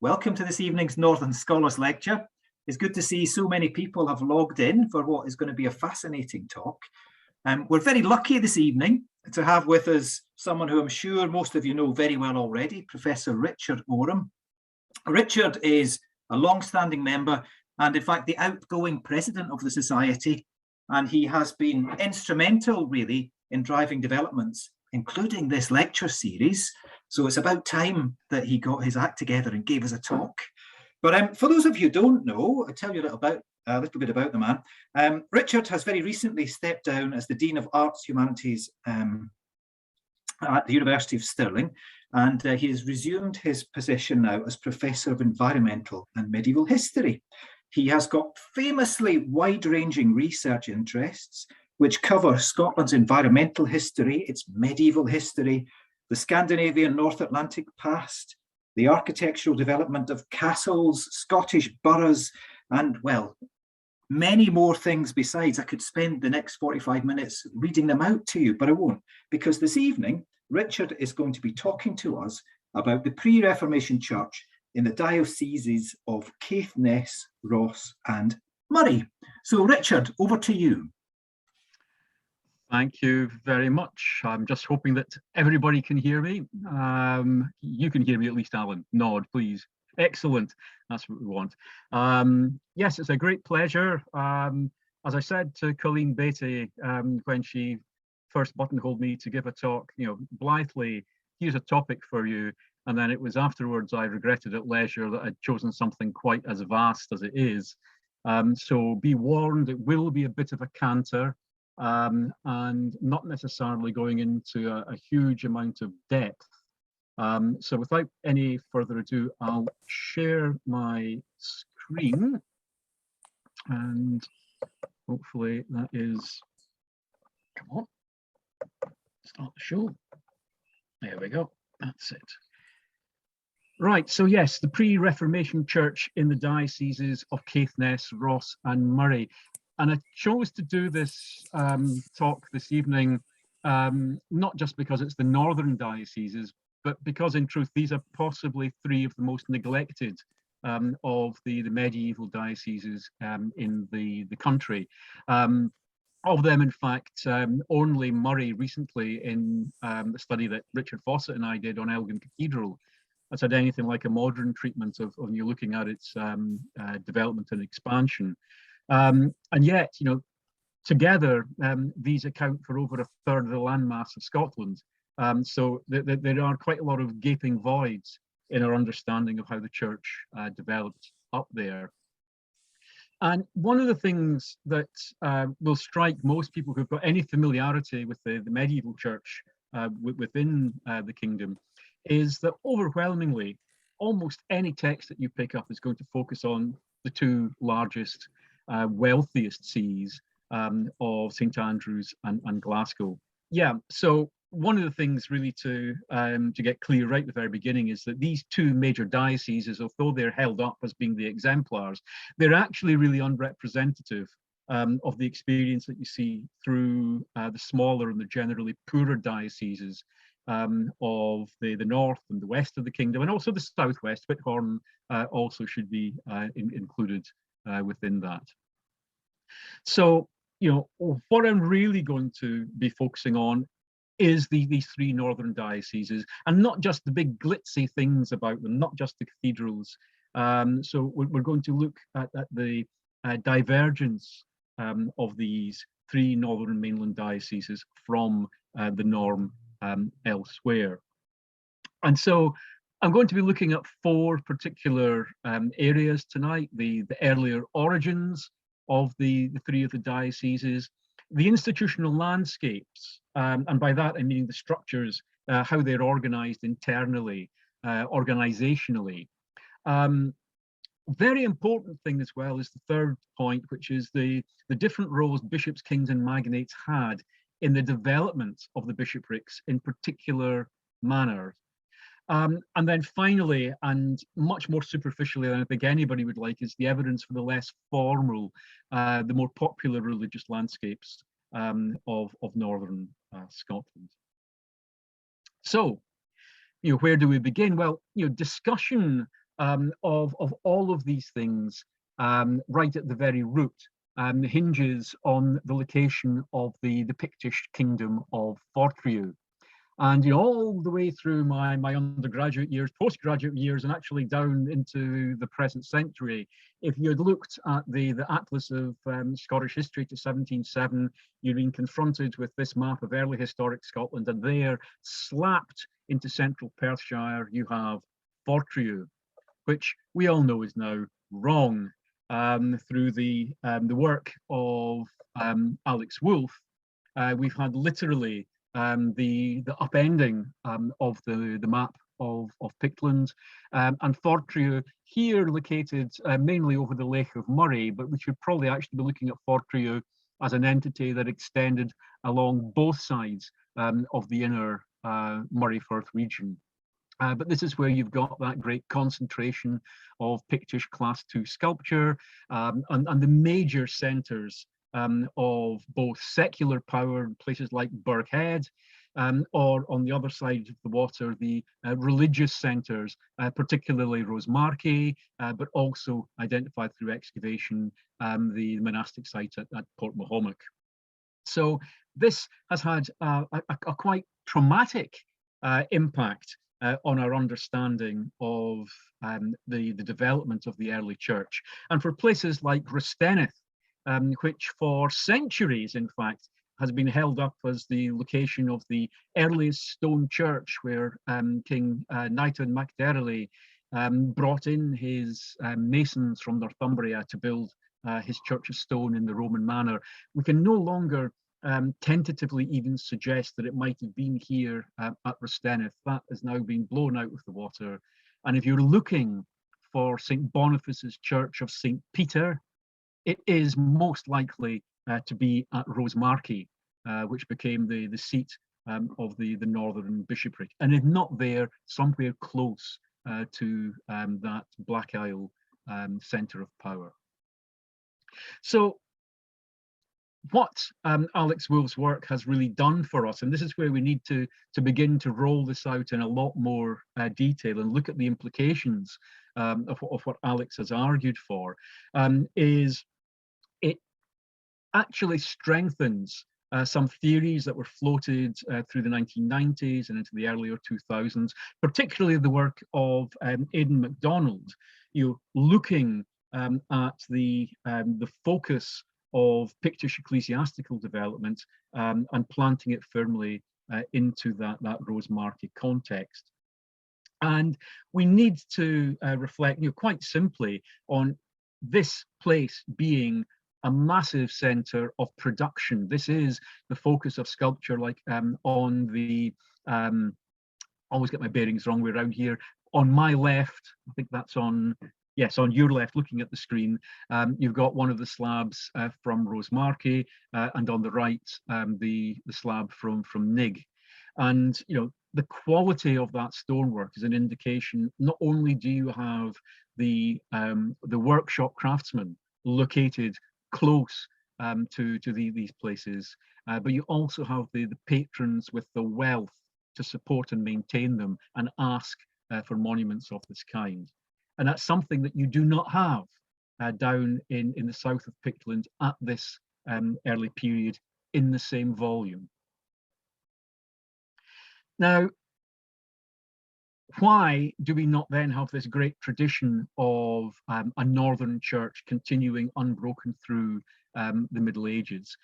Welcome to this evening's Northern Scholars Lecture. It's good to see so many people have logged in for what is going to be a fascinating talk. We're very lucky this evening to have with us someone who I'm sure most of you know very well already, Professor Richard Oram. Richard is a long-standing member and in fact the outgoing president of the Society, and he has been instrumental really in driving developments, including this lecture series. So it's about time that he got his act together and gave us a talk. But for those of you who don't know, I'll tell you a little bit about the man. Richard has very recently stepped down as the Dean of Arts Humanities at the University of Stirling, and he has resumed his position now as Professor of Environmental and Medieval History. He has got famously wide-ranging research interests, which cover Scotland's environmental history, its medieval history, the Scandinavian North Atlantic past, the architectural development of castles, Scottish boroughs, and, well, many more things besides. I could spend the next 45 minutes reading them out to you, but I won't, because this evening, Richard is going to be talking to us about the Pre-Reformation Church in the Dioceses of Caithness, Ross, and Moray. So, Richard, over to you. Thank you very much. I'm just hoping that everybody can hear me. You can hear me at least, Alan. Nod, please. Excellent. That's what we want. Yes, it's a great pleasure. As I said to Colleen Beatty when she first buttonholed me to give a talk, blithely, here's a topic for you. And then it was afterwards I regretted at leisure that I'd chosen something quite as vast as it is. So be warned, it will be a bit of a canter. And not necessarily going into a huge amount of depth. So without any further ado, I'll share my screen, and hopefully that is, come on, start the show. There we go, that's it. Right, so yes, the Pre-Reformation Church in the Dioceses of Caithness, Ross and Moray. And I chose to do this talk this evening, not just because it's the northern dioceses, but because in truth, these are possibly three of the most neglected of the medieval dioceses in the country. Of them, in fact, only Moray recently in the study that Richard Fawcett and I did on Elgin Cathedral has had anything like a modern treatment of when you're looking at its development and expansion. And yet, together, these account for over a third of the landmass of Scotland. So there are quite a lot of gaping voids in our understanding of how the church developed up there. And one of the things that will strike most people who've got any familiarity with the medieval church within the kingdom is that overwhelmingly, almost any text that you pick up is going to focus on the two largest wealthiest sees of St Andrews and Glasgow. Yeah, so one of the things really to get clear right at the very beginning is that these two major dioceses, although they're held up as being the exemplars, they're actually really unrepresentative of the experience that you see through the smaller and the generally poorer dioceses of the north and the west of the kingdom, and also the southwest. Whithorn also should be included within that. So, what I'm really going to be focusing on is these three northern dioceses, and not just the big glitzy things about them, not just the cathedrals. So we're going to look at the divergence of these three northern mainland dioceses from the norm elsewhere. And so I'm going to be looking at four particular areas tonight: the earlier origins of the three of the dioceses, the institutional landscapes, and by that I mean the structures, how they're organized internally, organizationally. Very important thing as well is the third point, which is the different roles bishops, kings and magnates had in the development of the bishoprics in particular manners. And then finally, and much more superficially than I think anybody would like, is the evidence for the less formal, the more popular religious landscapes of northern Scotland. So, where do we begin? Well, discussion of all of these things, right at the very root, hinges on the location of the Pictish kingdom of Fortriu. And all the way through my undergraduate years, postgraduate years, and actually down into the present century, if you had looked at the Atlas of Scottish History to 1707, you'd been confronted with this map of early historic Scotland, and there, slapped into central Perthshire, you have Fortriu, which we all know is now wrong. Through the work of Alex Wolff, we've had literally the upending of the map of Pictland, and Fortriu here located mainly over the Lake of Moray, but we should probably actually be looking at Fortriu as an entity that extended along both sides of the inner Moray Firth region. But this is where you've got that great concentration of Pictish Class II sculpture, and the major centres of both secular power in places like Birkhead, or on the other side of the water, the religious centres, particularly Rosemarkie, but also identified through excavation, the monastic site at Port Mahomack. So this has had a quite traumatic impact on our understanding of the development of the early church. And for places like Rosteneth, which for centuries, in fact, has been held up as the location of the earliest stone church, where King Niton MacDerley brought in his masons from Northumbria to build his church of stone in the Roman manner. We can no longer tentatively even suggest that it might have been here at Rosteneth. That has now been blown out with the water. And if you're looking for St. Boniface's Church of St. Peter, it is most likely to be at Rosemarkie, which became the seat of the northern bishopric. And if not there, somewhere close to that Black Isle centre of power. So what Alex Wolff's work has really done for us, and this is where we need to begin to roll this out in a lot more detail and look at the implications of what Alex has argued for, is it actually strengthens some theories that were floated through the 1990s and into the earlier 2000s, particularly the work of Aidan MacDonald, looking at the focus of Pictish ecclesiastical development and planting it firmly into that Rosemarkie context. And we need to reflect, quite simply, on this place being a massive centre of production. This is the focus of sculpture, like on the, always get my bearings wrong way around here, on my left, I think that's on, yes, on your left, looking at the screen, you've got one of the slabs from Rosemarkie, and on the right, the slab from Nig. And the quality of that stonework is an indication. Not only do you have the workshop craftsmen located close to these places, but you also have the patrons with the wealth to support and maintain them and ask for monuments of this kind. And that's something that you do not have down in the south of Pictland at this early period in the same volume. Now, why do we not then have this great tradition of a northern church continuing unbroken through the Middle Ages?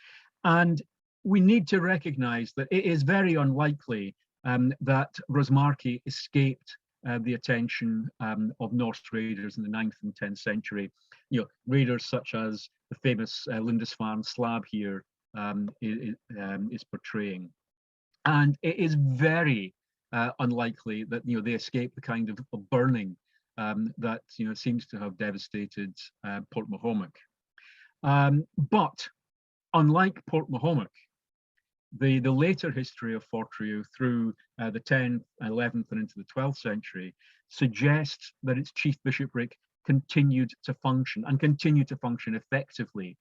And we need to recognise that it is very unlikely that Rosemarkie escaped the attention of Norse raiders in the 9th and 10th century. Raiders such as the famous Lindisfarne slab here is portraying. And it is very unlikely that they escape the kind of burning that seems to have devastated Port Mahomack. But unlike Port Mahomack, the later history of Fortriu through the 10th, 11th, and into the 12th century suggests that its chief bishopric continued to function and continued to function effectively.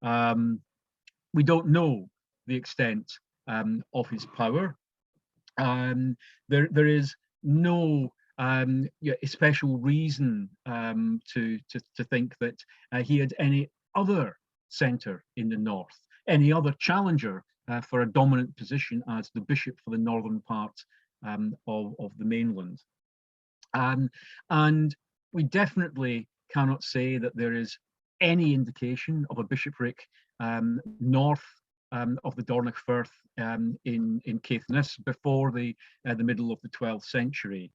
We don't know the extent of his power. There is no a special reason to think that he had any other centre in the north, any other challenger for a dominant position as the bishop for the northern part of the mainland. And we definitely cannot say that there is any indication of a bishopric north of the Dornoch Firth in Caithness before the middle of the 12th century.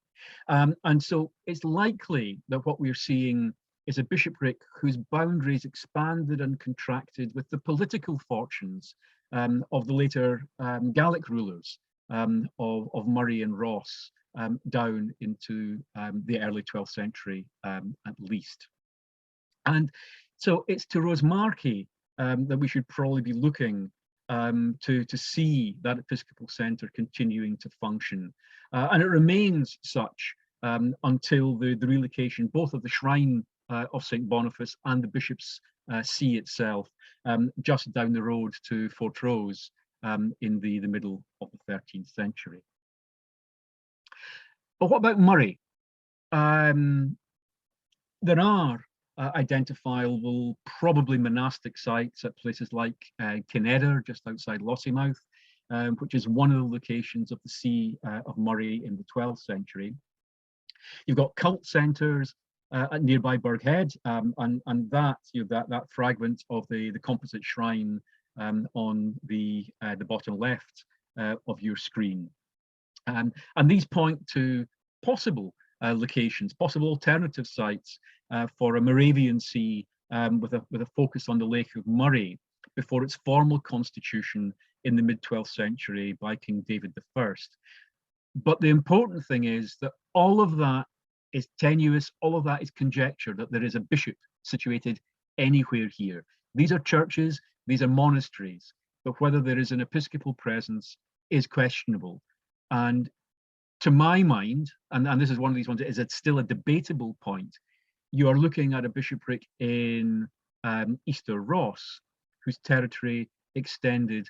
And so it's likely that what we're seeing is a bishopric whose boundaries expanded and contracted with the political fortunes of the later Gallic rulers of Moray and Ross down into the early 12th century at least. And so it's to Rosemarkie that we should probably be looking to see that episcopal centre continuing to function. And it remains such until the relocation both of the shrine of St. Boniface and the bishop's see itself just down the road to Fortrose in the middle of the 13th century. But what about Moray? There are identifiable, probably monastic sites at places like Kinedder, just outside Lossiemouth, which is one of the locations of the See of Moray in the 12th century. You've got cult centres at nearby Burghead, and that that fragment of the composite shrine on the bottom left of your screen, and these point to possible locations, possible alternative sites for a Moravian see with a focus on the Lake of Moray before its formal constitution in the mid-12th century by King David I. But the important thing is that all of that is tenuous, all of that is conjecture, that there is a bishop situated anywhere here. These are churches, these are monasteries, but whether there is an episcopal presence is questionable. And to my mind, and this is one of these ones, is it's still a debatable point, you are looking at a bishopric in Easter Ross, whose territory extended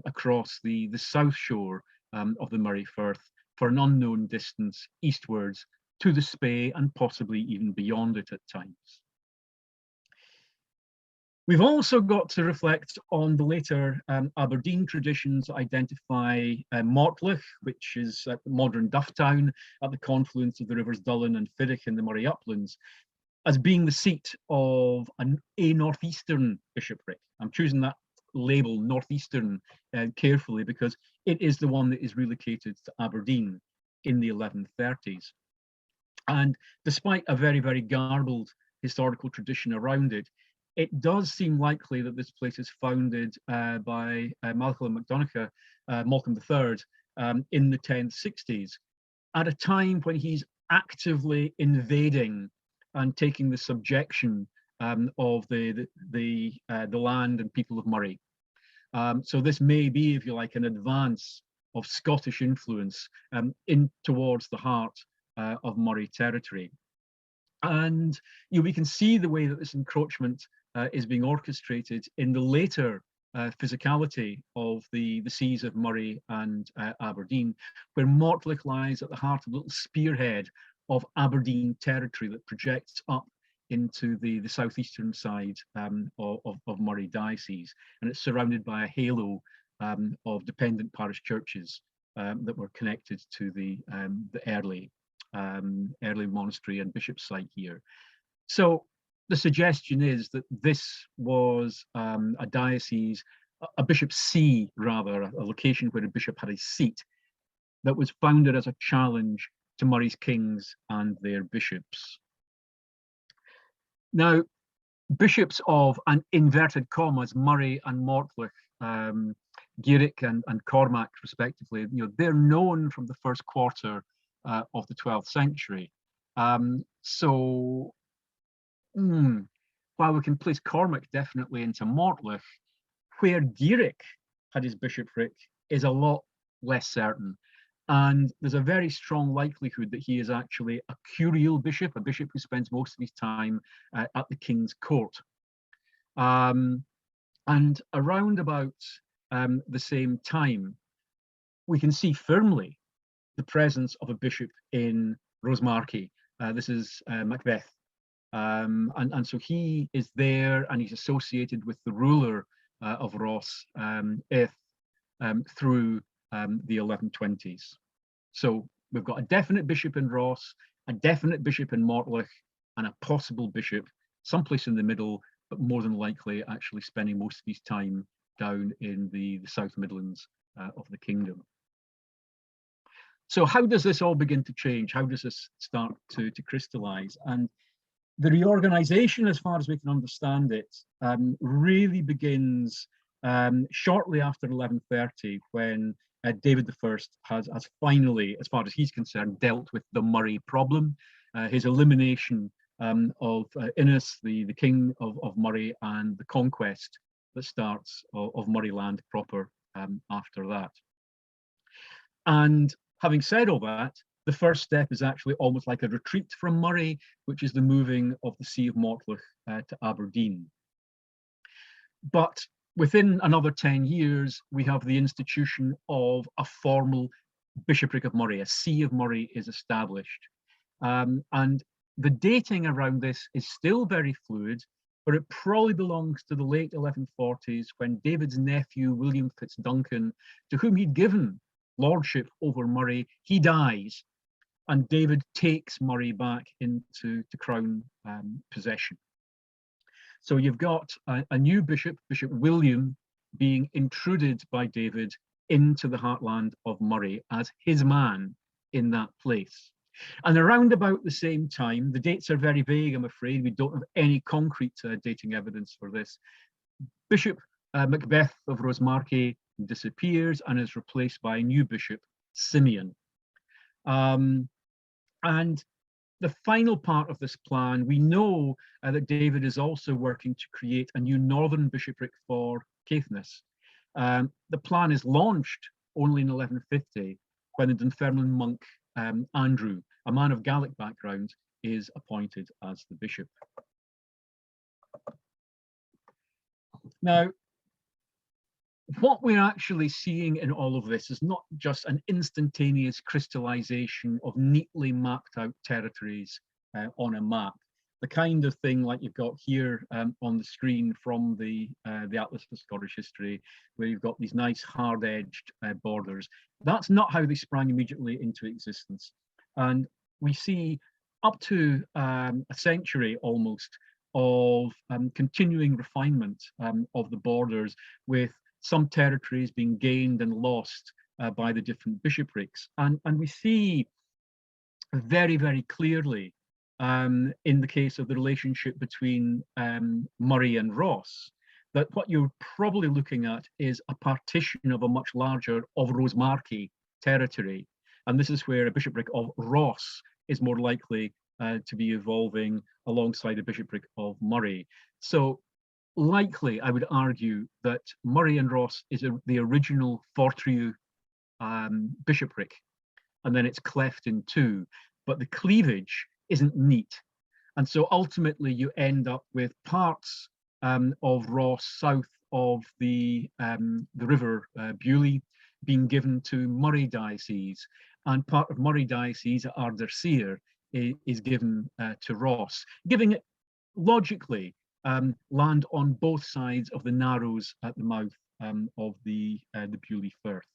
across the south shore of the Moray Firth for an unknown distance eastwards to the Spey and possibly even beyond it at times. We've also got to reflect on the later Aberdeen traditions that identify Mortlach, which is at the modern Dufftown at the confluence of the rivers Dullen and Fiddick in the Moray Uplands, as being the seat of a northeastern bishopric. I'm choosing that label, northeastern, carefully because it is the one that is relocated to Aberdeen in the 1130s. And despite a very, very garbled historical tradition around it, it does seem likely that this place is founded by Malcolm MacDonagh, Malcolm III, in the 1060s, at a time when he's actively invading and taking the subjection of the land and people of Moray. So this may be, if you like, an advance of Scottish influence in towards the heart of Moray territory. And we can see the way that this encroachment is being orchestrated in the later physicality of the seas of Moray and Aberdeen, where Mortlach lies at the heart of a little spearhead of Aberdeen territory that projects up into the southeastern side of Moray Diocese, and it's surrounded by a halo of dependent parish churches that were connected to the early monastery and bishop site here. So the suggestion is that this was a diocese, a bishop's see rather, a location where a bishop had a seat, that was founded as a challenge to Moray's kings and their bishops. Now, bishops of, and inverted commas, Moray and Mortlach, Gearic and Cormac respectively, they're known from the first quarter of the 12th century. While we can place Cormac definitely into Mortlach, where Gearic had his bishopric is a lot less certain. And there's a very strong likelihood that he is actually a curial bishop, a bishop who spends most of his time at the king's court. And around about the same time, we can see firmly the presence of a bishop in Rosemarkie. This is Macbeth. And so he is there, and he's associated with the ruler of Ross through the 1120s. So we've got a definite bishop in Ross, a definite bishop in Mortlach, and a possible bishop someplace in the middle, but more than likely actually spending most of his time down in the South Midlands of the kingdom. So how does this all begin to change? How does this start to crystallize? And the reorganization, as far as we can understand it, really begins shortly after 1130, when David I has finally, as far as he's concerned, dealt with the Moray problem, his elimination of Innes, the king of Moray, and the conquest that starts of Moray land proper after that. And having said all that, the first step is actually almost like a retreat from Moray, which is the moving of the See of Mortlach to Aberdeen. But within another 10 years, we have the institution of a formal bishopric of Moray. A See of Moray is established. And the dating around this is still very fluid, but it probably belongs to the late 1140s, when David's nephew, William Fitzduncan, to whom he'd given lordship over Moray, he dies, and David takes Moray back into crown possession. So you've got a new bishop, Bishop William, being intruded by David into the heartland of Moray as his man in that place. And around about the same time, the dates are very vague, I'm afraid, we don't have any concrete dating evidence for this, Bishop Macbeth of Rosemarkie disappears and is replaced by a new bishop, Simeon. And the final part of this plan, we know that David is also working to create a new northern bishopric for Caithness. The plan is launched only in 1150, when the Dunfermline monk Andrew, a man of Gaelic background, is appointed as the bishop. Now, what we're actually seeing in all of this is not just an instantaneous crystallization of neatly mapped out territories on a map, the kind of thing like you've got here on the screen from the Atlas for Scottish History, where you've got these nice hard-edged borders. That's not how they sprang immediately into existence. And we see up to a century almost of continuing refinement of the borders, with some territories being gained and lost by the different bishoprics. And we see very, very clearly in the case of the relationship between Moray and Ross, that what you're probably looking at is a partition of a much larger of Rosemarkie territory. And this is where a bishopric of Ross is more likely to be evolving alongside a bishopric of Moray. So likely, I would argue that Moray and Ross is the original Fortriu bishopric, and then it's cleft in two, but the cleavage isn't neat. And so ultimately you end up with parts of Ross south of the river Bewley being given to Moray diocese, and part of Moray diocese at Ardersier is given to Ross, giving it logically land on both sides of the narrows at the mouth of the Bewley Firth.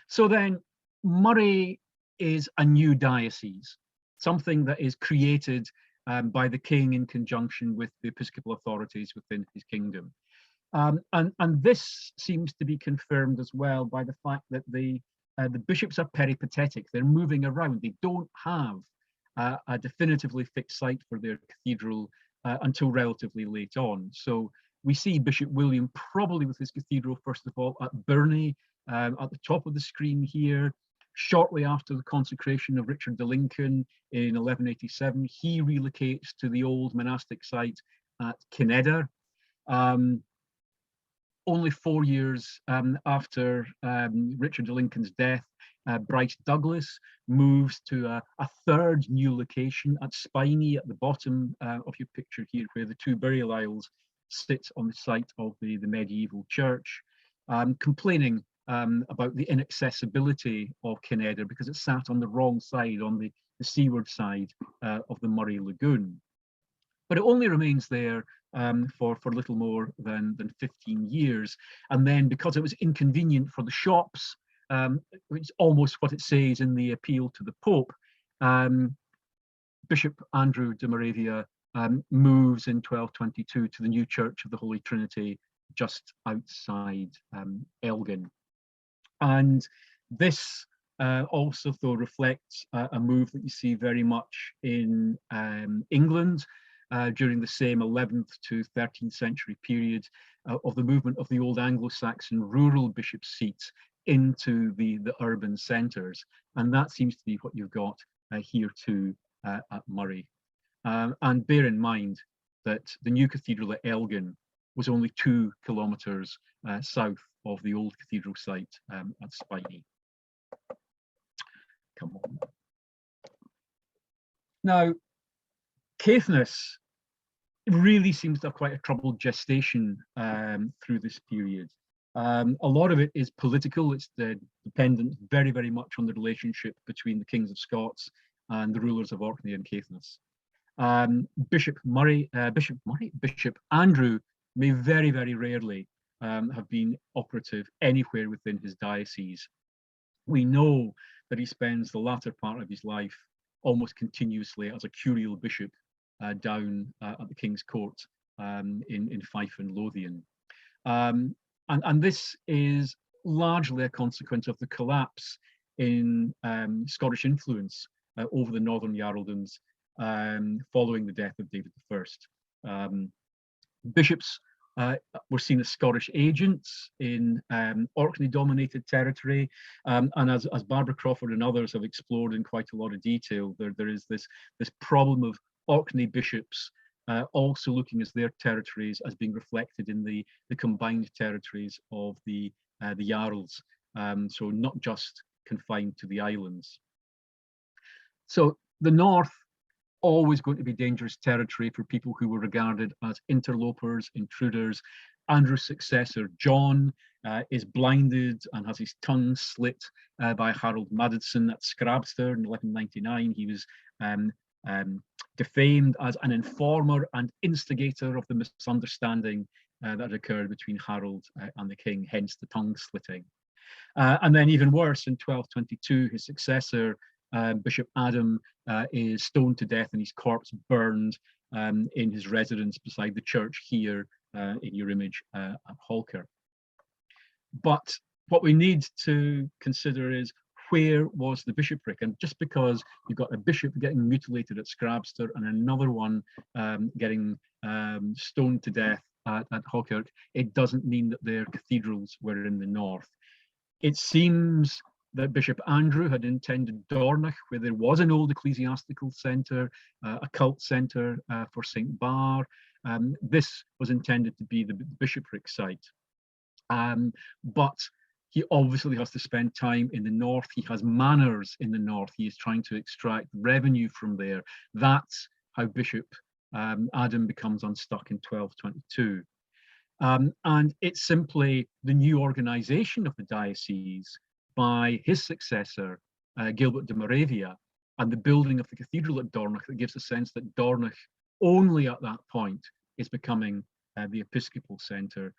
So then Moray is a new diocese, something that is created by the king in conjunction with the episcopal authorities within his kingdom. And this seems to be confirmed as well by the fact that the bishops are peripatetic. They're moving around. They don't have a definitively fixed site for their cathedral until relatively late on. So we see Bishop William probably with his cathedral, first of all, at Burney, at the top of the screen here. Shortly after the consecration of Richard de Lincoln in 1187, he relocates to the old monastic site at Kinnedder. Only 4 years after Richard de Lincoln's death, Bryce Douglas moves to a third new location at Spiney at the bottom of your picture here, where the two burial aisles sit on the site of the medieval church, complaining about the inaccessibility of Kinedder because it sat on the wrong side, on the seaward side of the Moray Lagoon. But it only remains there for little more than 15 years. And then because it was inconvenient for the shops, which is almost what it says in the appeal to the Pope, Bishop Andrew de Moravia moves in 1222 to the new Church of the Holy Trinity just outside Elgin. And this also, though, reflects a move that you see very much in England during the same 11th to 13th century period of the movement of the old Anglo-Saxon rural bishop seats into the urban centres. And that seems to be what you've got here too at Moray. And bear in mind that the new cathedral at Elgin was only 2 kilometres south of the old cathedral site at Spiny. Come on. Now, Caithness really seems to have quite a troubled gestation through this period. A lot of it is political. It's dependent very, very much on the relationship between the kings of Scots and the rulers of Orkney and Caithness. Bishop Andrew may very, very rarely have been operative anywhere within his diocese. We know that he spends the latter part of his life almost continuously as a curial bishop down at the King's Court in Fife and Lothian. And this is largely a consequence of the collapse in Scottish influence over the Northern Jarldons following the death of David I. Bishops were seen as Scottish agents in Orkney-dominated territory, and as Barbara Crawford and others have explored in quite a lot of detail, there is this problem of Orkney bishops also looking as their territories as being reflected in the combined territories of the Jarls, so not just confined to the islands. So the north, always going to be dangerous territory for people who were regarded as interlopers, intruders. Andrew's successor, John, is blinded and has his tongue slit by Harold Madidson at Scrabster in 1199. He was defamed as an informer and instigator of the misunderstanding that occurred between Harold and the king, hence the tongue slitting. And then even worse, in 1222, his successor, Bishop Adam, is stoned to death and his corpse burned in his residence beside the church here in your image at Halker. But what we need to consider is, where was the bishopric? And just because you've got a bishop getting mutilated at Scrabster and another one getting stoned to death at Halkirk, it doesn't mean that their cathedrals were in the north. It seems that Bishop Andrew had intended Dornoch, where there was an old ecclesiastical centre, a cult centre for St. Bar. This was intended to be the bishopric site. But he obviously has to spend time in the north. He has manors in the north. He is trying to extract revenue from there. That's how Bishop Adam becomes unstuck in 1222. And it's simply the new organisation of the diocese by his successor, Gilbert de Moravia, and the building of the cathedral at Dornoch that gives a sense that Dornoch only at that point is becoming the episcopal centre.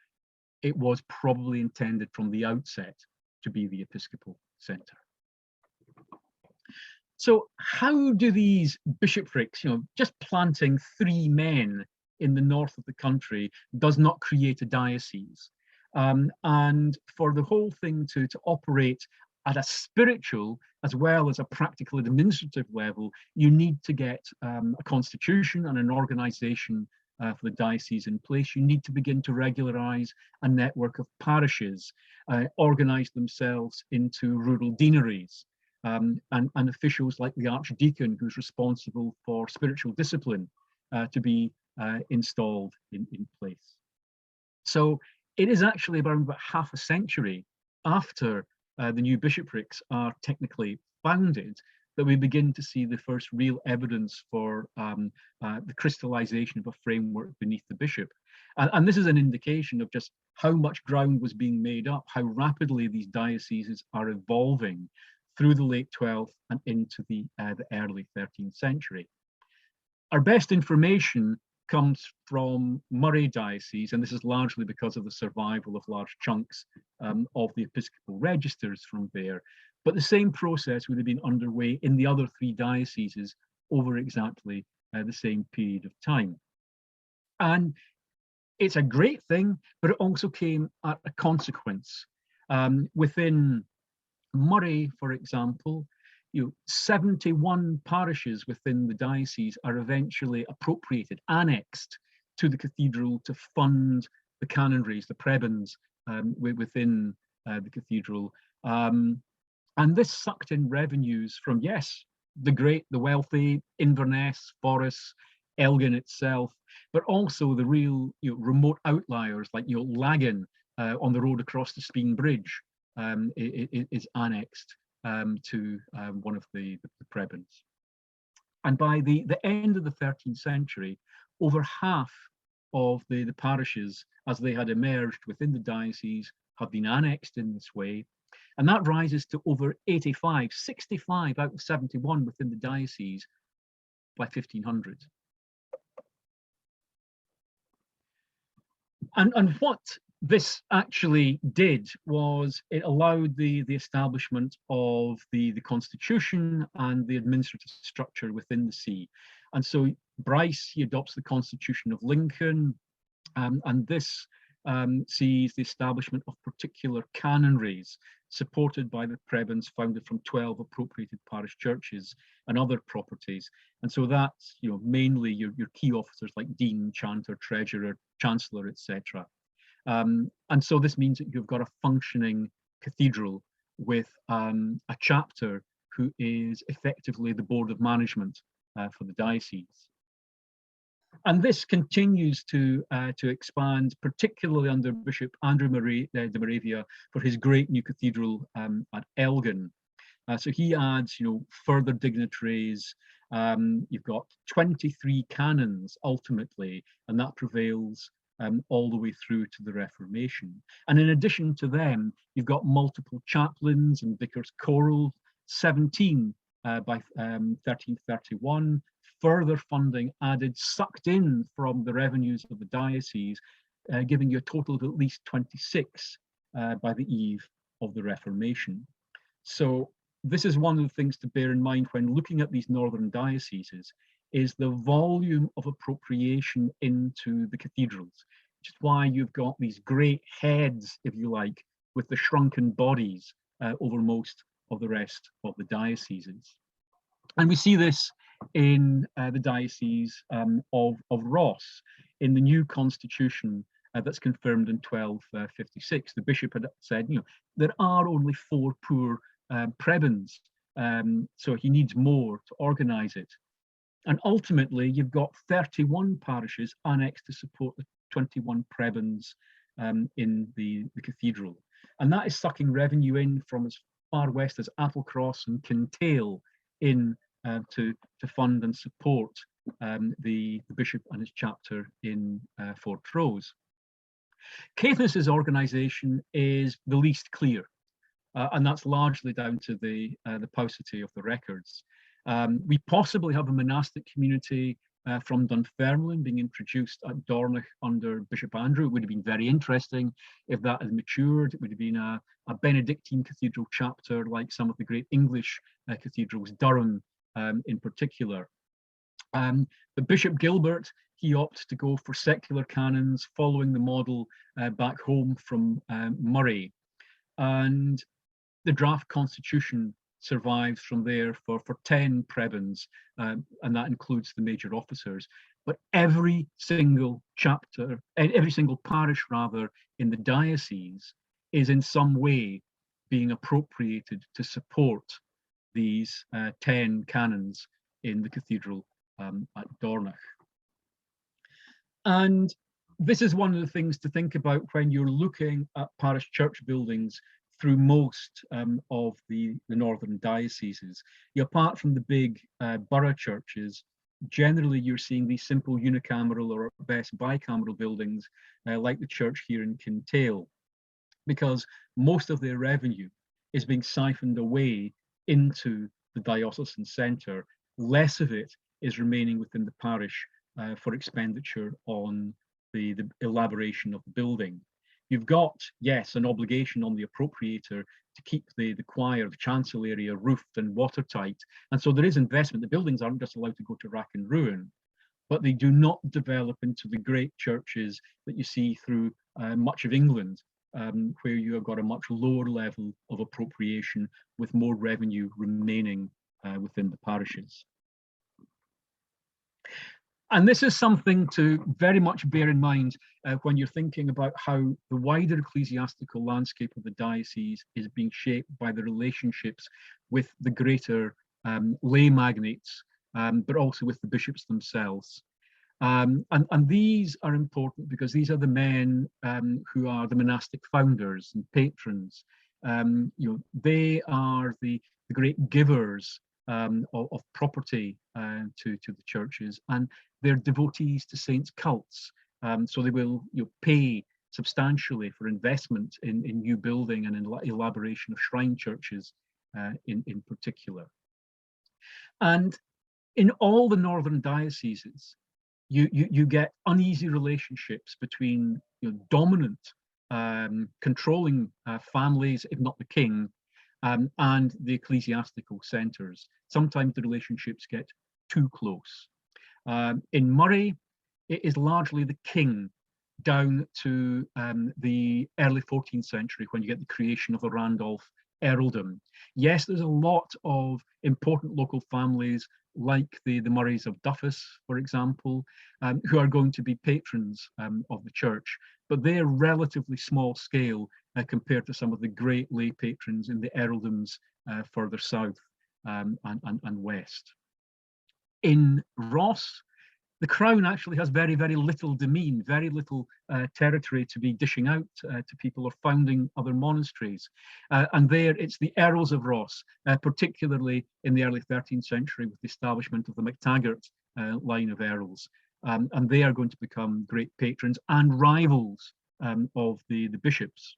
It was probably intended from the outset to be the episcopal centre. So how do these bishoprics, just planting 3 men in the north of the country does not create a diocese? And for the whole thing to operate at a spiritual as well as a practical administrative level, you need to get a constitution and an organisation for the diocese in place. You need to begin to regularise a network of parishes, organise themselves into rural deaneries, and officials like the Archdeacon, who's responsible for spiritual discipline, to be installed in place. So it is actually about half a century after the new bishoprics are technically founded that we begin to see the first real evidence for the crystallization of a framework beneath the bishop. And this is an indication of just how much ground was being made up, how rapidly these dioceses are evolving through the late 12th and into the early 13th century. Our best information comes from Moray diocese, and this is largely because of the survival of large chunks of the episcopal registers from there. But the same process would have been underway in the other three dioceses over exactly the same period of time. And it's a great thing, but it also came at a consequence. Within Moray, for example, 71 parishes within the diocese are eventually appropriated, annexed to the cathedral to fund the canonries, the prebends within the cathedral. And this sucked in revenues from, yes, the wealthy, Inverness, Forres, Elgin itself, but also the real remote outliers like Laggan on the road across the Speen Bridge is annexed to one of the prebends. And by the end of the 13th century, over half of the parishes as they had emerged within the diocese have been annexed in this way. And that rises to over 65 out of 71 within the diocese by 1500. And what this actually did was it allowed the establishment of the constitution and the administrative structure within the see. And so Bryce, he adopts the Constitution of Lincoln, and this sees the establishment of particular canonries supported by the prebends founded from 12 appropriated parish churches and other properties. And so that's mainly your key officers like dean, chanter, treasurer, chancellor, etc. And so this means that you've got a functioning cathedral with a chapter who is effectively the board of management for the diocese. And this continues to expand, particularly under Bishop Andrew de Moravia for his great new cathedral at Elgin. So he adds, further dignitaries. You've got 23 canons ultimately, and that prevails all the way through to the Reformation. And in addition to them, you've got multiple chaplains and vicars choral, 17 by 1331. Further funding added, sucked in from the revenues of the diocese, giving you a total of at least 26 by the eve of the Reformation. So this is one of the things to bear in mind when looking at these northern dioceses, is the volume of appropriation into the cathedrals, which is why you've got these great heads, if you like, with the shrunken bodies over most of the rest of the dioceses. And we see this in the Diocese of Ross, in the new constitution that's confirmed in 1256. The bishop had said, there are only 4 poor prebends, so he needs more to organise it. And ultimately, you've got 31 parishes annexed to support the 21 prebends in the cathedral. And that is sucking revenue in from as far west as Applecross and Kintail in to fund and support the bishop and his chapter in Fortrose. Caithness's organisation is the least clear, and that's largely down to the paucity of the records. We possibly have a monastic community from Dunfermline being introduced at Dornoch under Bishop Andrew. It would have been very interesting if that had matured. It would have been a Benedictine cathedral chapter like some of the great English cathedrals, Durham in particular. But Bishop Gilbert, he opts to go for secular canons following the model back home from Moray. And the draft constitution survives from there for 10 prebends, and that includes the major officers. But every single chapter, every single parish rather, in the diocese is in some way being appropriated to support these 10 canons in the cathedral at Dornoch. And this is one of the things to think about when you're looking at parish church buildings through most of the northern dioceses. Apart from the big borough churches, generally you're seeing these simple unicameral or at best bicameral buildings like the church here in Kintail, because most of their revenue is being siphoned away into the diocesan centre. Less of it is remaining within the parish for expenditure on the elaboration of the building. You've got, yes, an obligation on the appropriator to keep the choir, the chancel area roofed and watertight. And so there is investment. The buildings aren't just allowed to go to rack and ruin, but they do not develop into the great churches that you see through much of England, where you have got a much lower level of appropriation with more revenue remaining within the parishes. And this is something to very much bear in mind when you're thinking about how the wider ecclesiastical landscape of the diocese is being shaped by the relationships with the greater lay magnates, but also with the bishops themselves. And these are important because these are the men who are the monastic founders and patrons. They are the great givers of property to the churches, and they're devotees to saints' cults. So they will pay substantially for investment in new building and in elaboration of shrine churches in particular. And in all the northern dioceses, you get uneasy relationships between dominant, controlling families, if not the king, and the ecclesiastical centres. Sometimes the relationships get too close. In Moray, it is largely the king down to the early 14th century when you get the creation of the Randolph earldom. Yes, there's a lot of important local families like the Murrays of Duffus, for example, who are going to be patrons of the church, but they're relatively small scale compared to some of the great lay patrons in the earldoms further south and west. In Ross, the crown actually has very, very little demesne, very little territory to be dishing out to people or founding other monasteries. And there it's the Earls of Ross, particularly in the early 13th century with the establishment of the MacTaggart line of Earls. And they are going to become great patrons and rivals of the bishops.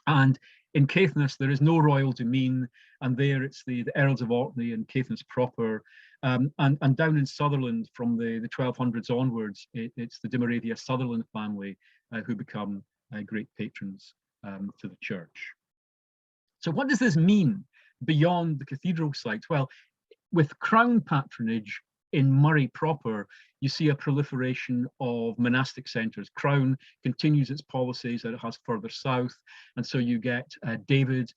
And in Caithness, there is no royal demesne, and there it's the Earls of Orkney and Caithness proper. And down in Sutherland, from the 1200s onwards, it's the de Moravia Sutherland family who become great patrons to the church. So what does this mean beyond the cathedral site? Well, with crown patronage in Moray proper, you see a proliferation of monastic centres. Crown continues its policies that it has further south, and so you get David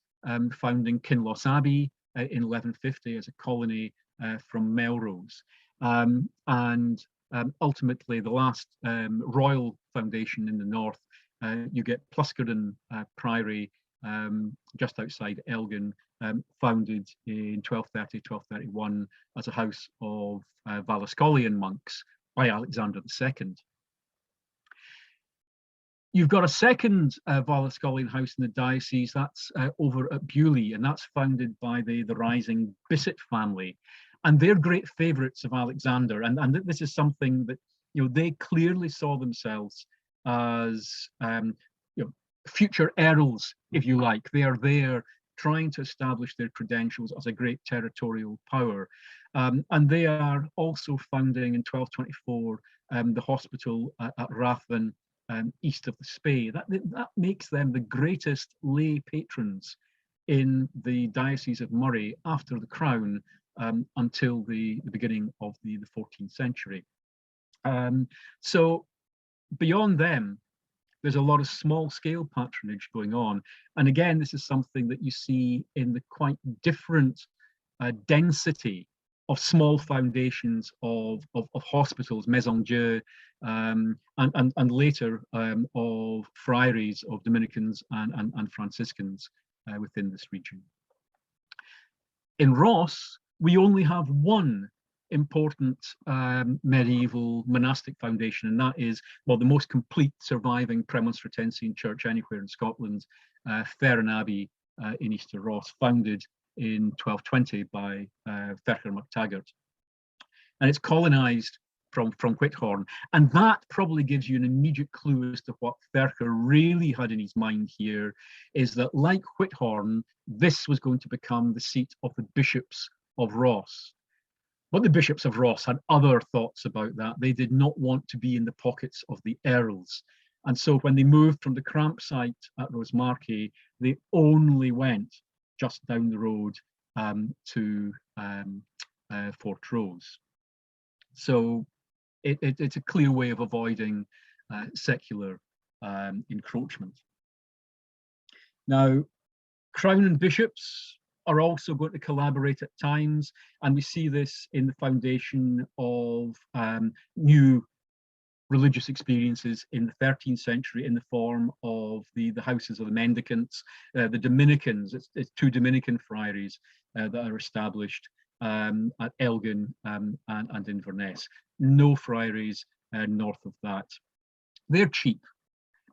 founding Kinloss Abbey in 1150 as a colony from Melrose, and ultimately the last royal foundation in the north, you get Pluscarden Priory just outside Elgin, founded in 1230-1231 as a house of Vallascolian monks by Alexander II. You've got a second Vallascolian house in the diocese, that's over at Bewley, and that's founded by the rising Bissett family. And they're great favourites of Alexander, and this is something that they clearly saw themselves as future earls, if you like. They are there trying to establish their credentials as a great territorial power. And they are also founding in 1224 the hospital at Rathven, east of the Spey. That makes them the greatest lay patrons in the Diocese of Moray after the Crown until the beginning of the 14th century. So beyond them, there's a lot of small-scale patronage going on. And again, this is something that you see in the quite different density of small foundations of hospitals, Maisons Dieu, and later of friaries of Dominicans and Franciscans within this region. In Ross, we only have one important medieval monastic foundation, and that is, well, the most complete surviving Premonstratensian church anywhere in Scotland, Ferran Abbey in Easter Ross, founded in 1220 by Ferchar MacTaggart. And it's colonised from Whithorn. And that probably gives you an immediate clue as to what Ferchar really had in his mind here, is that like Whithorn, this was going to become the seat of the bishops of Ross. But the bishops of Ross had other thoughts about that. They did not want to be in the pockets of the earls. And so when they moved from the campsite at Rosemarkie, they only went just down the road to Fortrose. So it's a clear way of avoiding secular encroachment. Now, Crown and bishops are also going to collaborate at times, and we see this in the foundation of new religious experiences in the 13th century in the form of the houses of the mendicants, the Dominicans. It's two Dominican friaries that are established at Elgin and Inverness. No friaries north of that. They're cheap.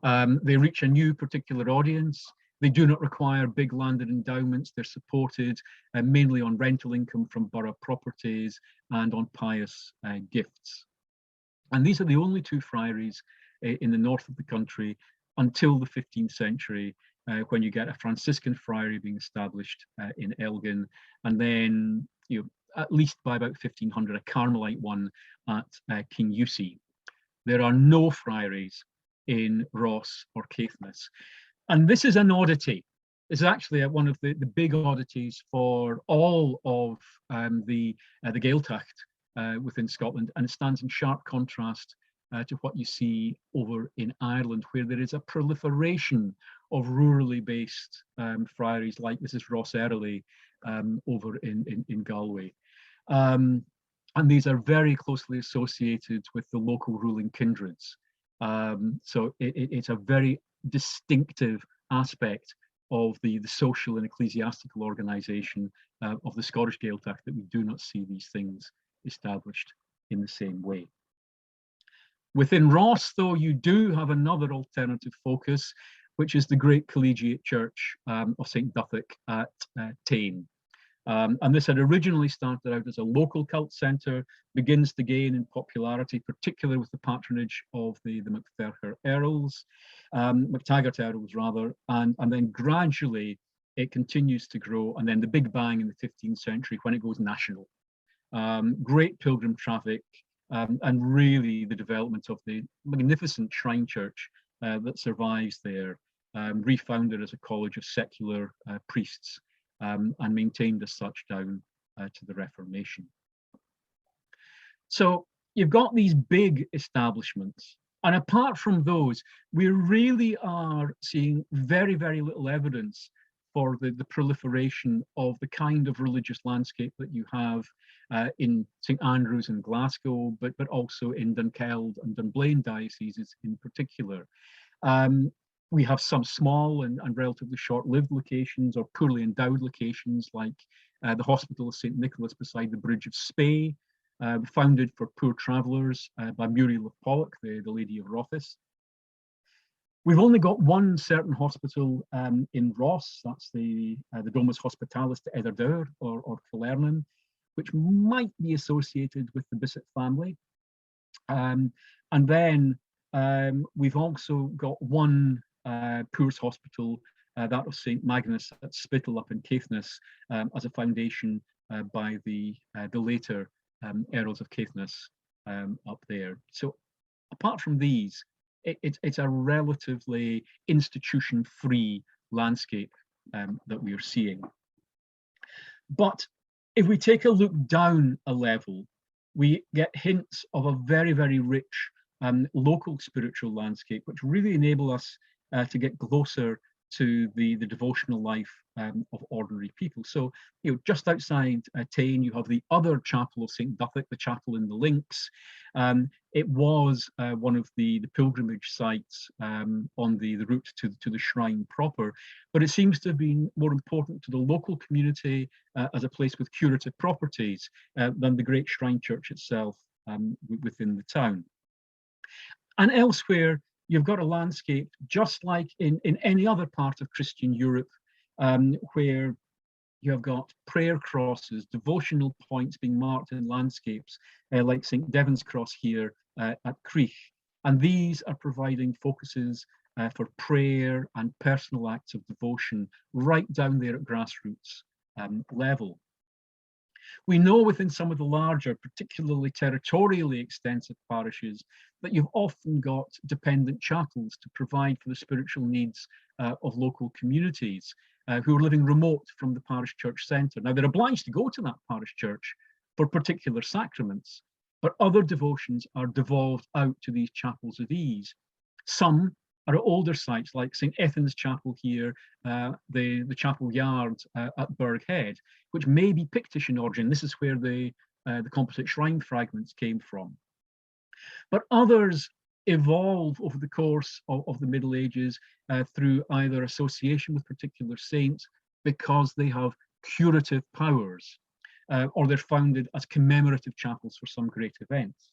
They reach a new particular audience. They do not require big landed endowments. They're supported mainly on rental income from borough properties and on pious gifts. And these are the only two friaries in the north of the country until the 15th century, when you get a Franciscan friary being established in Elgin, and then at least by about 1500, a Carmelite one at King Eusie. There are no friaries in Ross or Caithness. And this is an oddity. It's actually one of the big oddities for all of the Gaeltacht within Scotland, and it stands in sharp contrast to what you see over in Ireland, where there is a proliferation of rurally based friaries, like this is Ross Early over in Galway. And these are very closely associated with the local ruling kindreds. So it's a very distinctive aspect of the social and ecclesiastical organisation of the Scottish Gaeltacht that we do not see these things established in the same way. Within Ross, though, you do have another alternative focus, which is the great collegiate church of St. Duthic at Tain. And this had originally started out as a local cult centre, begins to gain in popularity, particularly with the patronage of the MacTaggart Earls, and then gradually it continues to grow, and then the big bang in the 15th century when it goes national. Great pilgrim traffic, and really the development of the magnificent shrine church that survives there, refounded as a college of secular priests, and maintained as such down to the Reformation. So you've got these big establishments, and apart from those, we really are seeing very, very little evidence for the proliferation of the kind of religious landscape that you have in St Andrews and Glasgow, but also in Dunkeld and Dunblane dioceses in particular. We have some small and relatively short-lived locations or poorly endowed locations, like the Hospital of St Nicholas beside the Bridge of Spey, founded for poor travellers by Muriel of Pollock, the Lady of Rothes. We've only got one certain hospital in Ross, that's the Domus Hospitalis de Edderdour or Killernan, which might be associated with the Bissett family. And then we've also got one Poor's Hospital, that of St Magnus at Spittal up in Caithness, as a foundation by the later Earls of Caithness up there. So apart from these, it's a relatively institution-free landscape that we are seeing. But if we take a look down a level, we get hints of a very, very rich local spiritual landscape, which really enable us to get closer to the devotional life of ordinary people. So, just outside Tain, you have the other chapel of St Duthic, the chapel in the Links. It was one of the pilgrimage sites on the route to the shrine proper, but it seems to have been more important to the local community as a place with curative properties than the great shrine church itself within the town. And elsewhere, you've got a landscape just like in any other part of Christian Europe, where you have got prayer crosses, devotional points being marked in landscapes like St. Devon's Cross here at Creech. And these are providing focuses for prayer and personal acts of devotion right down there at grassroots level. We know within some of the larger, particularly territorially extensive parishes, that you've often got dependent chapels to provide for the spiritual needs of local communities who are living remote from the parish church centre. Now, they're obliged to go to that parish church for particular sacraments, but other devotions are devolved out to these chapels of ease. Some are at older sites like St. Ethan's Chapel here, the chapel yard at Burgh Head, which may be Pictish in origin. This is where the composite shrine fragments came from. But others evolve over the course of the Middle Ages through either association with particular saints because they have curative powers, or they're founded as commemorative chapels for some great events.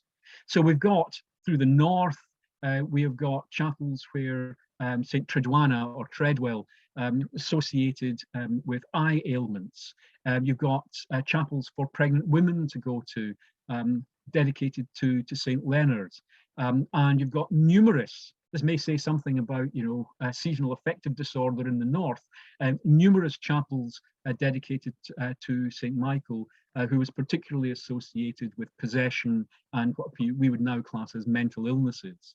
So we've got, through the north, we have got chapels where St. Tredwana or Treadwell associated with eye ailments. You've got chapels for pregnant women to go to, dedicated to St. Leonard. And you've got numerous, this may say something about, seasonal affective disorder in the north, numerous chapels dedicated to St. Michael, who was particularly associated with possession and what we would now class as mental illnesses.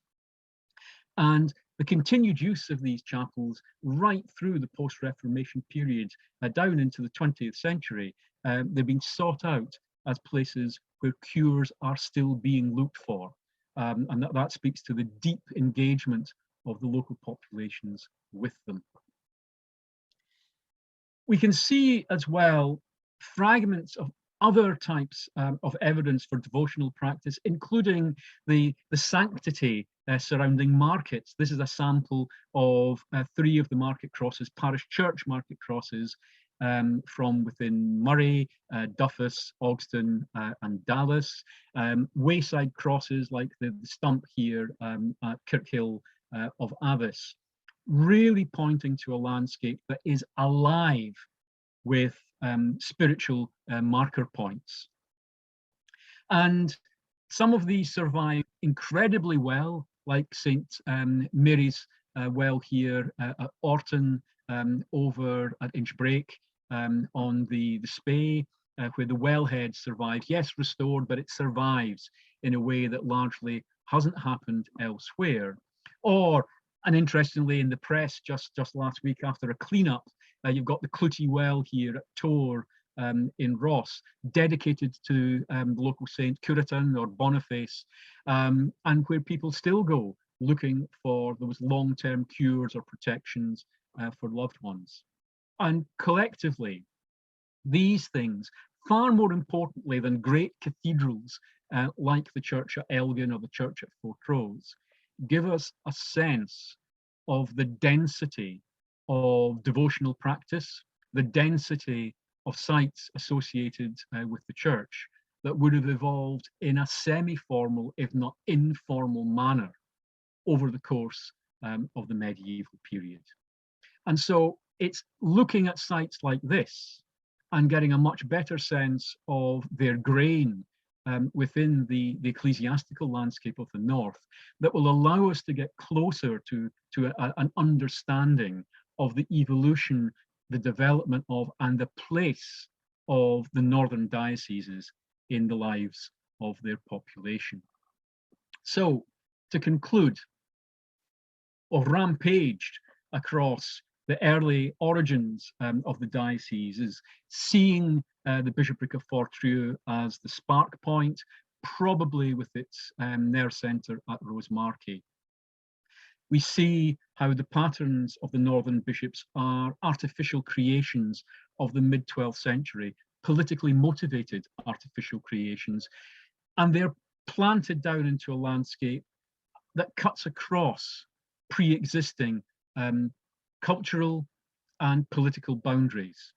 And the continued use of these chapels right through the post-Reformation period, down into the 20th century, they've been sought out as places where cures are still being looked for. And that speaks to the deep engagement of the local populations with them. We can see as well fragments of other types of evidence for devotional practice, including the sanctity surrounding markets. This is a sample of 3 of the market crosses, parish church market crosses, from within Moray, Duffus, Ogston, and Dallas. Wayside crosses like the stump here at Kirkhill of Avis, really pointing to a landscape that is alive with spiritual marker points. And some of these survive incredibly well, like St. Mary's well here at Orton, over at Inchbrake, on the Spey, where the wellhead survives. Yes, restored, but it survives in a way that largely hasn't happened elsewhere. Or, and interestingly, in the press just last week after a cleanup, you've got the Clutie well here at Tor in Ross, dedicated to the local saint Curitan or Boniface, and where people still go looking for those long-term cures or protections for loved ones. And collectively, these things, far more importantly than great cathedrals like the church at Elgin or the church at Fortrose, give us a sense of the density of devotional practice, the density of sites associated with the church that would have evolved in a semi-formal, if not informal manner over the course of the medieval period. And so it's looking at sites like this and getting a much better sense of their grain within the ecclesiastical landscape of the north that will allow us to get closer to an understanding of the evolution, the development of, and the place of the northern dioceses in the lives of their population. So, to conclude, I've rampaged across the early origins of the dioceses, seeing the bishopric of Fortriu as the spark point, probably with its nerve centre at Rosemarkie. We see how the patterns of the northern bishops are artificial creations of the mid-12th century, politically motivated artificial creations, and they're planted down into a landscape that cuts across pre-existing cultural and political boundaries.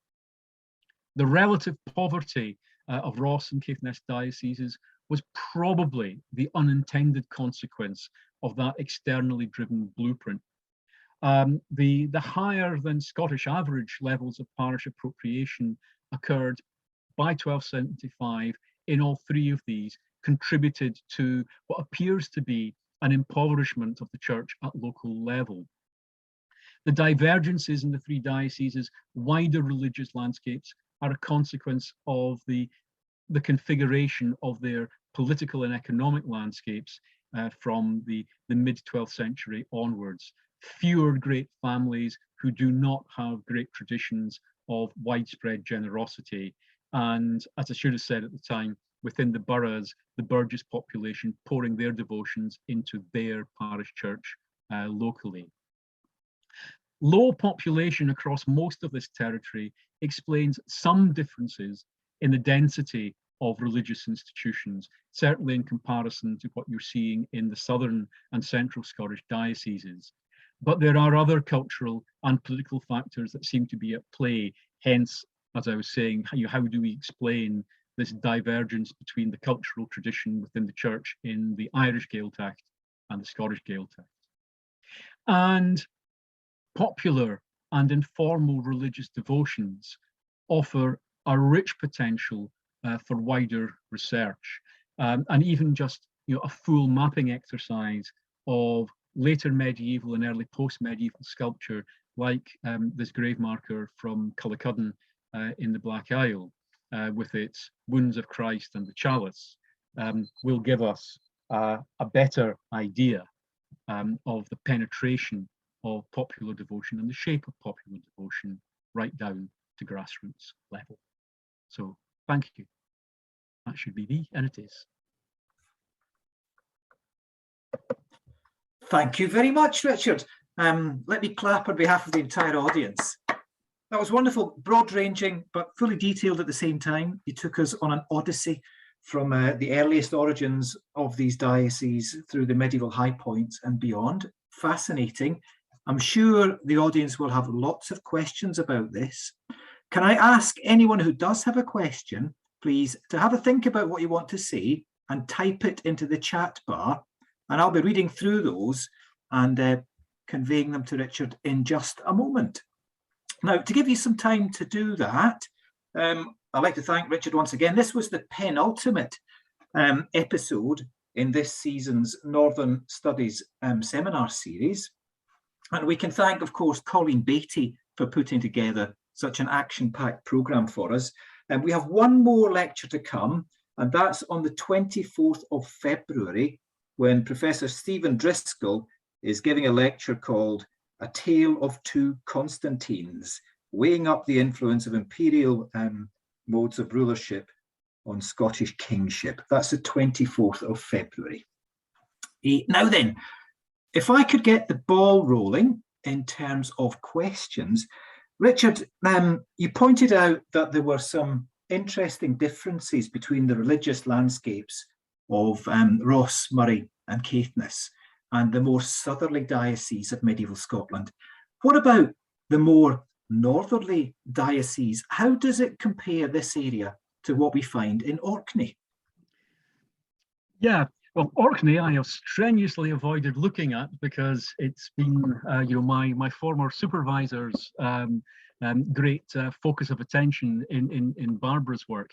The relative poverty of Ross and Caithness dioceses was probably the unintended consequence of that externally driven blueprint. The higher than Scottish average levels of parish appropriation occurred by 1275 in all three of these, contributed to what appears to be an impoverishment of the church at local level. The divergences in the three dioceses' wider religious landscapes are a consequence of the configuration of their political and economic landscapes from the mid-12th century onwards. Fewer great families who do not have great traditions of widespread generosity. And as I should have said at the time, within the boroughs, the Burgess population pouring their devotions into their parish church locally. Low population across most of this territory explains some differences in the density of religious institutions, certainly in comparison to what you're seeing in the southern and central Scottish dioceses. But there are other cultural and political factors that seem to be at play. Hence, as I was saying, how do we explain this divergence between the cultural tradition within the church in the Irish Gaeltacht and the Scottish Gaeltacht? And popular and informal religious devotions offer a rich potential for wider research, and even just a full mapping exercise of later medieval and early post-medieval sculpture, like this grave marker from Cullochudden in the Black Isle, with its wounds of Christ and the chalice, will give us a better idea of the penetration of popular devotion and the shape of popular devotion right down to grassroots level. So thank you. That should be me, and it is. Thank you very much, Richard. Let me clap on behalf of the entire audience. That was wonderful, broad-ranging, but fully detailed at the same time. You took us on an odyssey from the earliest origins of these dioceses through the medieval high points and beyond. Fascinating. I'm sure the audience will have lots of questions about this. Can I ask anyone who does have a question, please, to have a think about what you want to say and type it into the chat bar, and I'll be reading through those and conveying them to Richard in just a moment. Now, to give you some time to do that, I'd like to thank Richard once again. This was the penultimate episode in this season's Northern Studies seminar series. And we can thank, of course, Colleen Beattie for putting together such an action-packed programme for us. And we have one more lecture to come, and that's on the 24th of February, when Professor Stephen Driscoll is giving a lecture called A Tale of Two Constantines, weighing up the influence of imperial modes of rulership on Scottish kingship. That's the 24th of February. Now then, if I could get the ball rolling in terms of questions, Richard, you pointed out that there were some interesting differences between the religious landscapes of Ross, Moray and Caithness and the more southerly dioceses of medieval Scotland. What about the more northerly diocese? How does it compare, this area, to what we find in Orkney? Yeah, well, Orkney I have strenuously avoided looking at because it's been my former supervisor's great focus of attention in Barbara's work.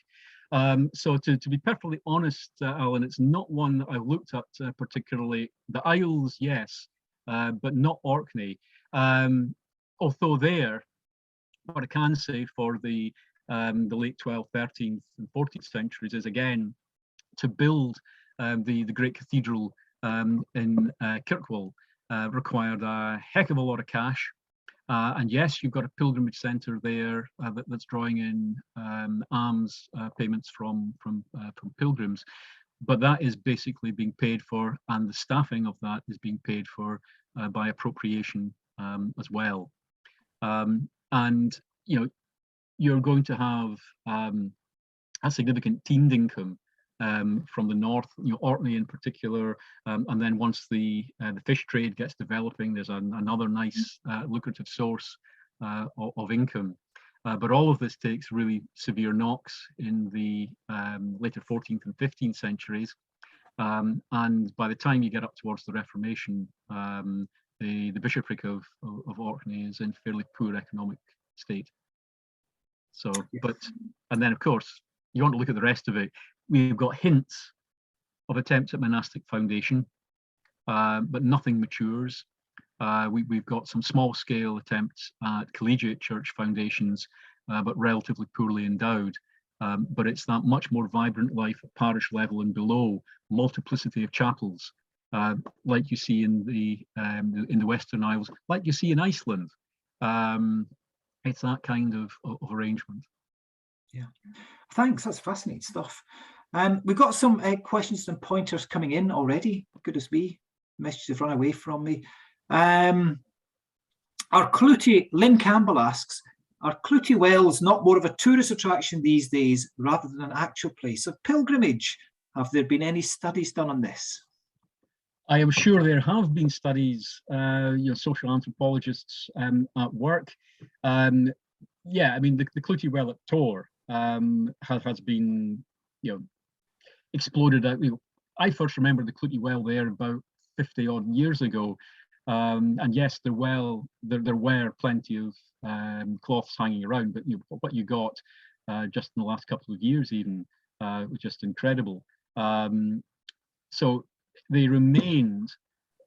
So to be perfectly honest, Alan, it's not one that I've looked at particularly. The Isles, yes, but not Orkney. Although there, what I can say for the late 12th, 13th and 14th centuries is, again, to build the great cathedral in Kirkwall required a heck of a lot of cash. And yes, you've got a pilgrimage centre there that's drawing in alms payments from pilgrims, but that is basically being paid for, and the staffing of that is being paid for by appropriation as well. And you're going to have a significant teamed income from the north, Orkney in particular, and then once the fish trade gets developing, there's another nice lucrative source of income. But all of this takes really severe knocks in the later 14th and 15th centuries, and by the time you get up towards the Reformation, the bishopric of Orkney is in fairly poor economic state. So, and then of course, you want to look at the rest of it. We've got hints of attempts at monastic foundation, but nothing matures. We've got some small scale attempts at collegiate church foundations, but relatively poorly endowed. But it's that much more vibrant life at parish level and below, multiplicity of chapels, like you see in the Western Isles, like you see in Iceland. It's that kind of arrangement. Yeah, thanks. That's fascinating stuff. We've got some questions and pointers coming in already. Goodness me, messages have run away from me. Lynn Campbell asks, are Clootie Wells not more of a tourist attraction these days rather than an actual place of pilgrimage? Have there been any studies done on this? I am sure there have been studies, social anthropologists at work. Yeah, I mean, the Clootie Well at Tor has been, exploded out. I first remember the Clootie Well there about 50 odd years ago. And yes, there were plenty of cloths hanging around, but what you got just in the last couple of years even was just incredible. So they remained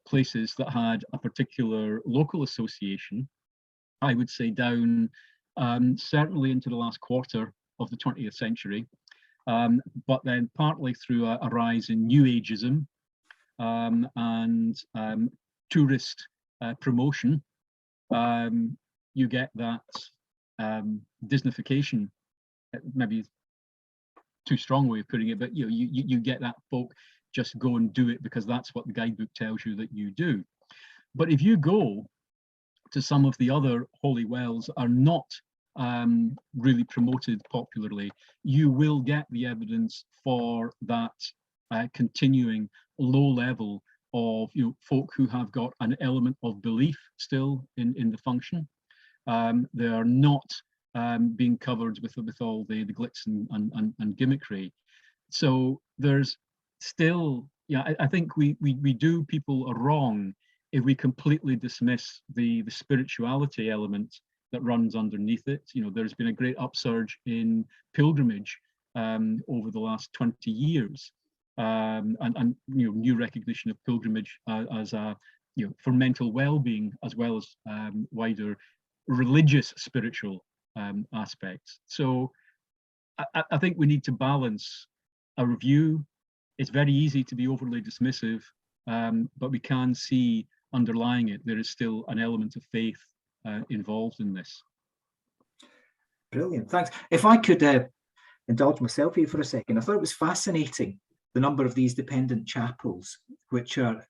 places that had a particular local association, I would say down certainly into the last quarter of the 20th century, but then partly through a rise in New Ageism and tourist promotion, you get that Disneyfication, maybe too strong way of putting it, but you get that folk just go and do it because that's what the guidebook tells you that you do. But if you go to some of the other holy wells are not really promoted popularly, you will get the evidence for that continuing low level of folk who have got an element of belief still in the function. They are not being covered with all the glitz and gimmickry. So there's still, I think we do people wrong if we completely dismiss the spirituality element that runs underneath it. There's been a great upsurge in pilgrimage over the last 20 years. And new recognition of pilgrimage as a for mental well-being as well as wider religious spiritual aspects. So I think we need to balance a review. It's very easy to be overly dismissive, but we can see underlying it there is still an element of faith involved in this. Brilliant, thanks. If I could indulge myself here for a second, I thought it was fascinating the number of these dependent chapels, which are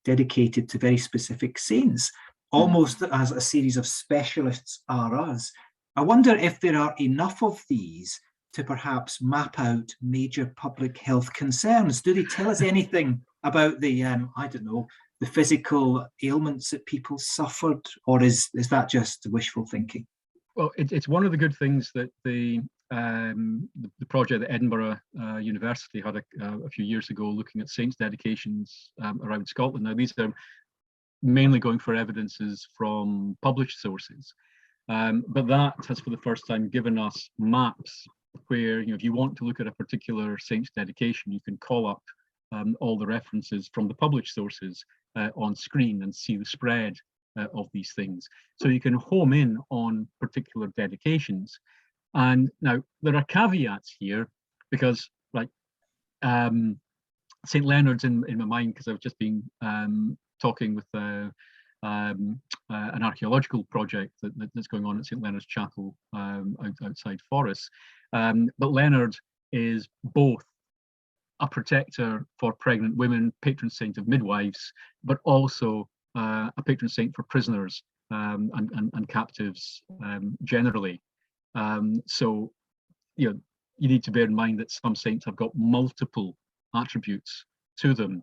dedicated to very specific saints, almost as a series of specialists are us. I wonder if there are enough of these to perhaps map out major public health concerns. Do they tell us anything about the, the physical ailments that people suffered, or is that just wishful thinking? Well, it's one of the good things that the project at Edinburgh University had a few years ago, looking at saints' dedications around Scotland. Now, these are mainly going for evidences from published sources, but that has for the first time given us maps where, if you want to look at a particular saint's dedication, you can call up all the references from the published sources on screen and see the spread of these things. So you can home in on particular dedications. And now there are caveats here, because like St. Leonard's in my mind, because I've just been talking with an archaeological project that's going on at St. Leonard's Chapel outside Forres. But Leonard is both a protector for pregnant women, patron saint of midwives, but also a patron saint for prisoners and captives generally. So you need to bear in mind that some saints have got multiple attributes to them.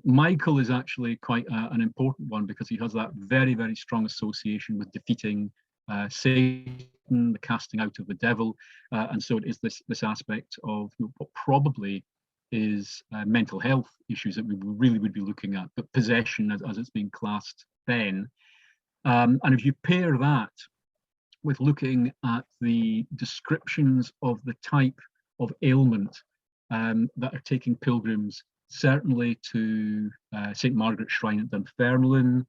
Michael is actually quite an important one, because he has that very, very strong association with defeating Satan, the casting out of the devil, and so it is this aspect of what probably is mental health issues that we really would be looking at, but possession as it's being classed then. And if you pair that with looking at the descriptions of the type of ailment that are taking pilgrims, certainly to St. Margaret's Shrine at Dunfermline,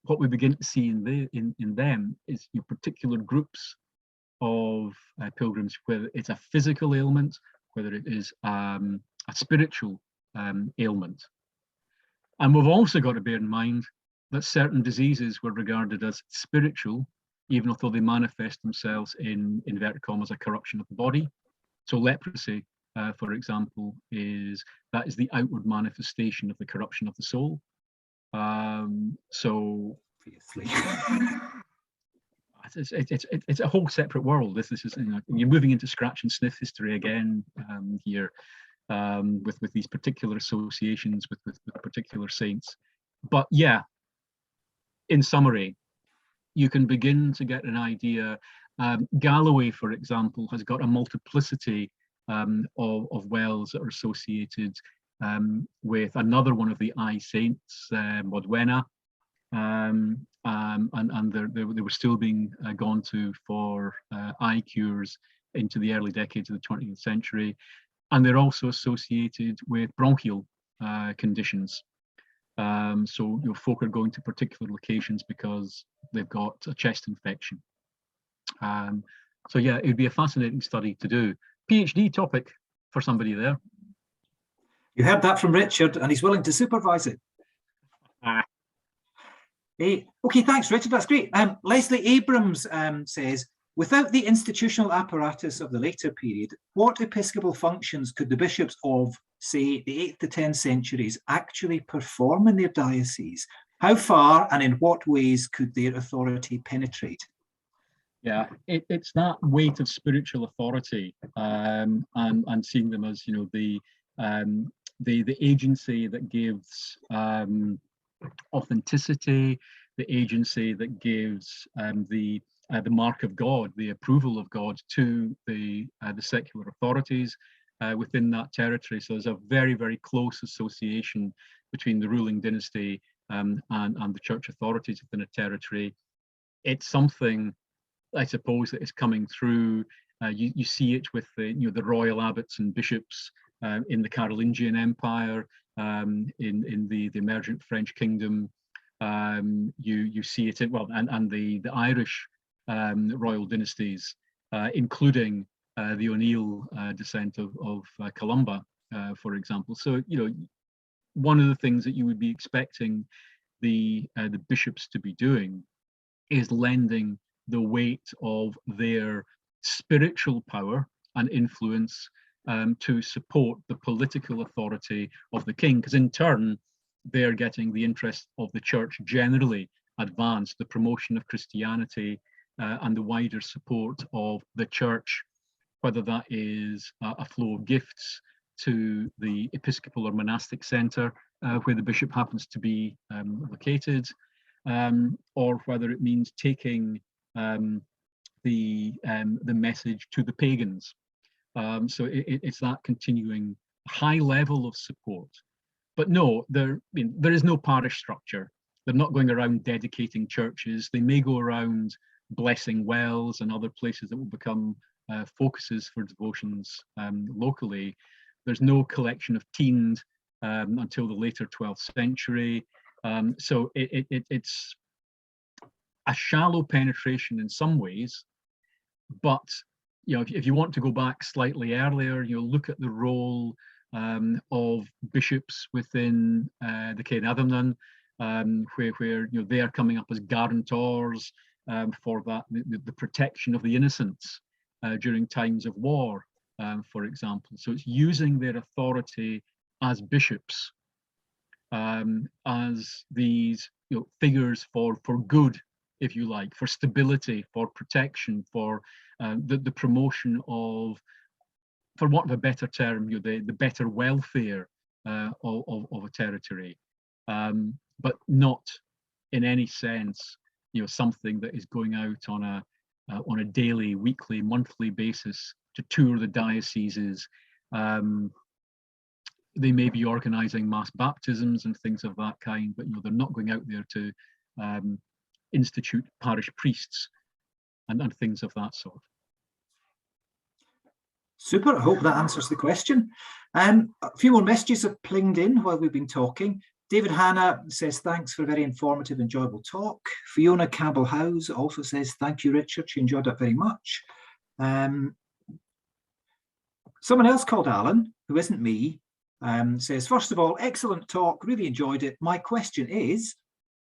what we begin to see in them is particular groups of pilgrims, whether it's a physical ailment, whether it is a spiritual ailment. And we've also got to bear in mind that certain diseases were regarded as spiritual, even though they manifest themselves in inverted commas, a corruption of the body. So leprosy, for example, is the outward manifestation of the corruption of the soul. So it's a whole separate world. This is you're moving into scratch and sniff history again here with these particular associations with particular saints. But yeah, in summary, you can begin to get an idea. Galloway, for example, has got a multiplicity of wells that are associated with another one of the eye saints, Modwena, and they were still being gone to for eye cures into the early decades of the 20th century, and they're also associated with bronchial conditions. So folk are going to particular locations because they've got a chest infection. So yeah, it'd be a fascinating study to do. PhD topic for somebody there. You heard that from Richard, and he's willing to supervise it. Okay, thanks, Richard. That's great. Leslie Abrams says, without the institutional apparatus of the later period, what episcopal functions could the bishops of, say, the 8th to 10th centuries actually perform in their diocese? How far and in what ways could their authority penetrate? Yeah, it's that weight of spiritual authority, and seeing them as the agency that gives authenticity, the agency that gives the mark of God, the approval of God to the secular authorities within that territory. So there's a very, very close association between the ruling dynasty and the church authorities within a territory. It's something, I suppose, that is coming through. You see it with the royal abbots and bishops in the Carolingian Empire, in the emergent French kingdom. You see it in, and the Irish royal dynasties, including the O'Neill descent of Columba, for example. So one of the things that you would be expecting the bishops to be doing is lending the weight of their spiritual power and influence to support the political authority of the king, because in turn they're getting the interest of the church generally advanced, the promotion of Christianity and the wider support of the church, whether that is a flow of gifts to the episcopal or monastic centre where the bishop happens to be located, or whether it means taking the message to the pagans. So it's that continuing high level of support. But no, there is no parish structure. They're not going around dedicating churches. They may go around blessing wells and other places that will become focuses for devotions locally. There's no collection of teens until the later 12th century. So it's a shallow penetration in some ways, but if you want to go back slightly earlier, look at the role of bishops within the Caithness, where they are coming up as guarantors for that the protection of the innocents during times of war, for example. So it's using their authority as bishops as these figures for good, if you like, for stability, for protection, for the promotion of, for want of a better term, the better welfare of a territory, but not in any sense something that is going out on a daily, weekly, monthly basis to tour the dioceses They may be organising mass baptisms and things of that kind, but they're not going out there to institute parish priests and things of that sort. Super, I hope that answers the question. A few more messages have plinged in while we've been talking. David Hanna says, thanks for a very informative, enjoyable talk. Fiona Campbell-Howes also says, thank you, Richard. She enjoyed that very much. Someone else called Alan, who isn't me, says, first of all, excellent talk, really enjoyed it. My question is,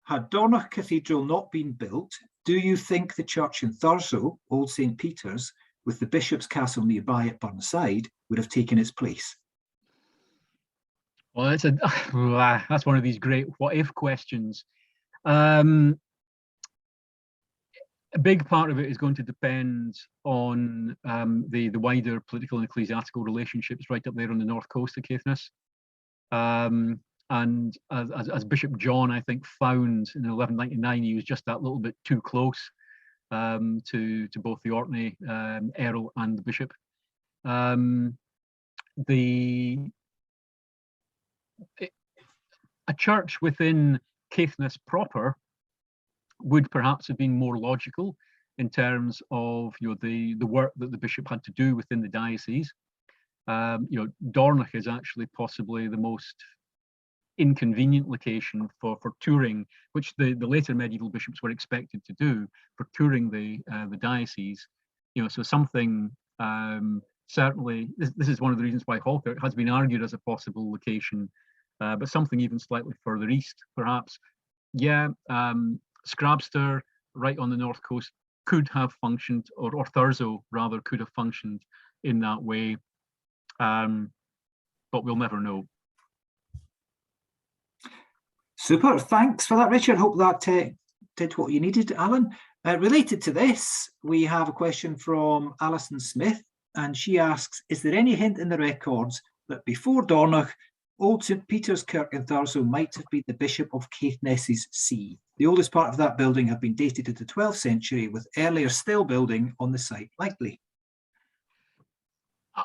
had Dornoch Cathedral not been built, do you think the church in Thurso, Old St. Peter's, with the Bishop's Castle nearby at Burnside, would have taken its place? Well, that's one of these great what-if questions. A big part of it is going to depend on the wider political and ecclesiastical relationships right up there on the north coast of Caithness. And as Bishop John, I think, found in 1199, he was just that little bit too close to both the Orkney Earl and the Bishop. A church within Caithness proper would perhaps have been more logical in terms of the work that the bishop had to do within the diocese. Dornoch is actually possibly the most inconvenient location for touring, which the later medieval bishops were expected to do for touring the diocese. So something certainly this is one of the reasons why Falkirk has been argued as a possible location, but something even slightly further east, perhaps. Scrabster, right on the north coast, could have functioned, or Thurso rather, could have functioned in that way, but we'll never know. Super, thanks for that, Richard. Hope that did what you needed, Alan. Related to this, we have a question from Alison Smith, and she asks, is there any hint in the records that before Dornoch, Old St. Peter's Kirk in Thurso might have been the Bishop of Caithness's see? The oldest part of that building have been dated to the 12th century, with earlier still building on the site likely.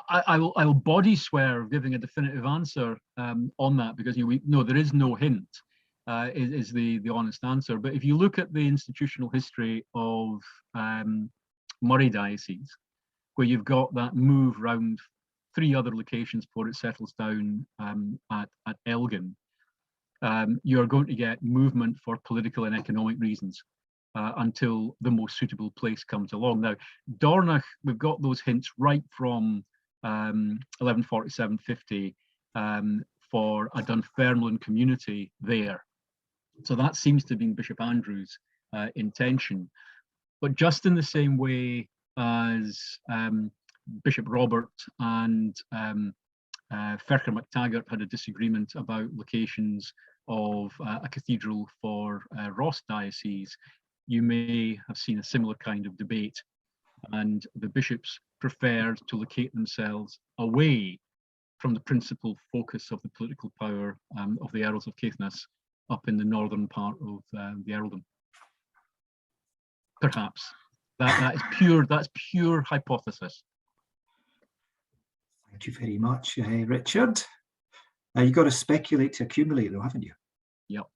I will body swear giving a definitive answer on that, because there is no hint. Is the honest answer. But if you look at the institutional history of Moray Diocese, where you've got that move round 3 other locations before it settles down at Elgin, you're going to get movement for political and economic reasons until the most suitable place comes along. Now, Dornoch, we've got those hints right from 1147-50 for a Dunfermline community there. So that seems to have been Bishop Andrew's intention. But just in the same way as Bishop Robert and Ferchar MacTaggart had a disagreement about locations of a cathedral for Ross Diocese, you may have seen a similar kind of debate, and the bishops preferred to locate themselves away from the principal focus of the political power of the Earls of Caithness up in the northern part of the earldom. Perhaps that's pure hypothesis. Thank you very much, Richard. You've got to speculate to accumulate, though, haven't you? Yep.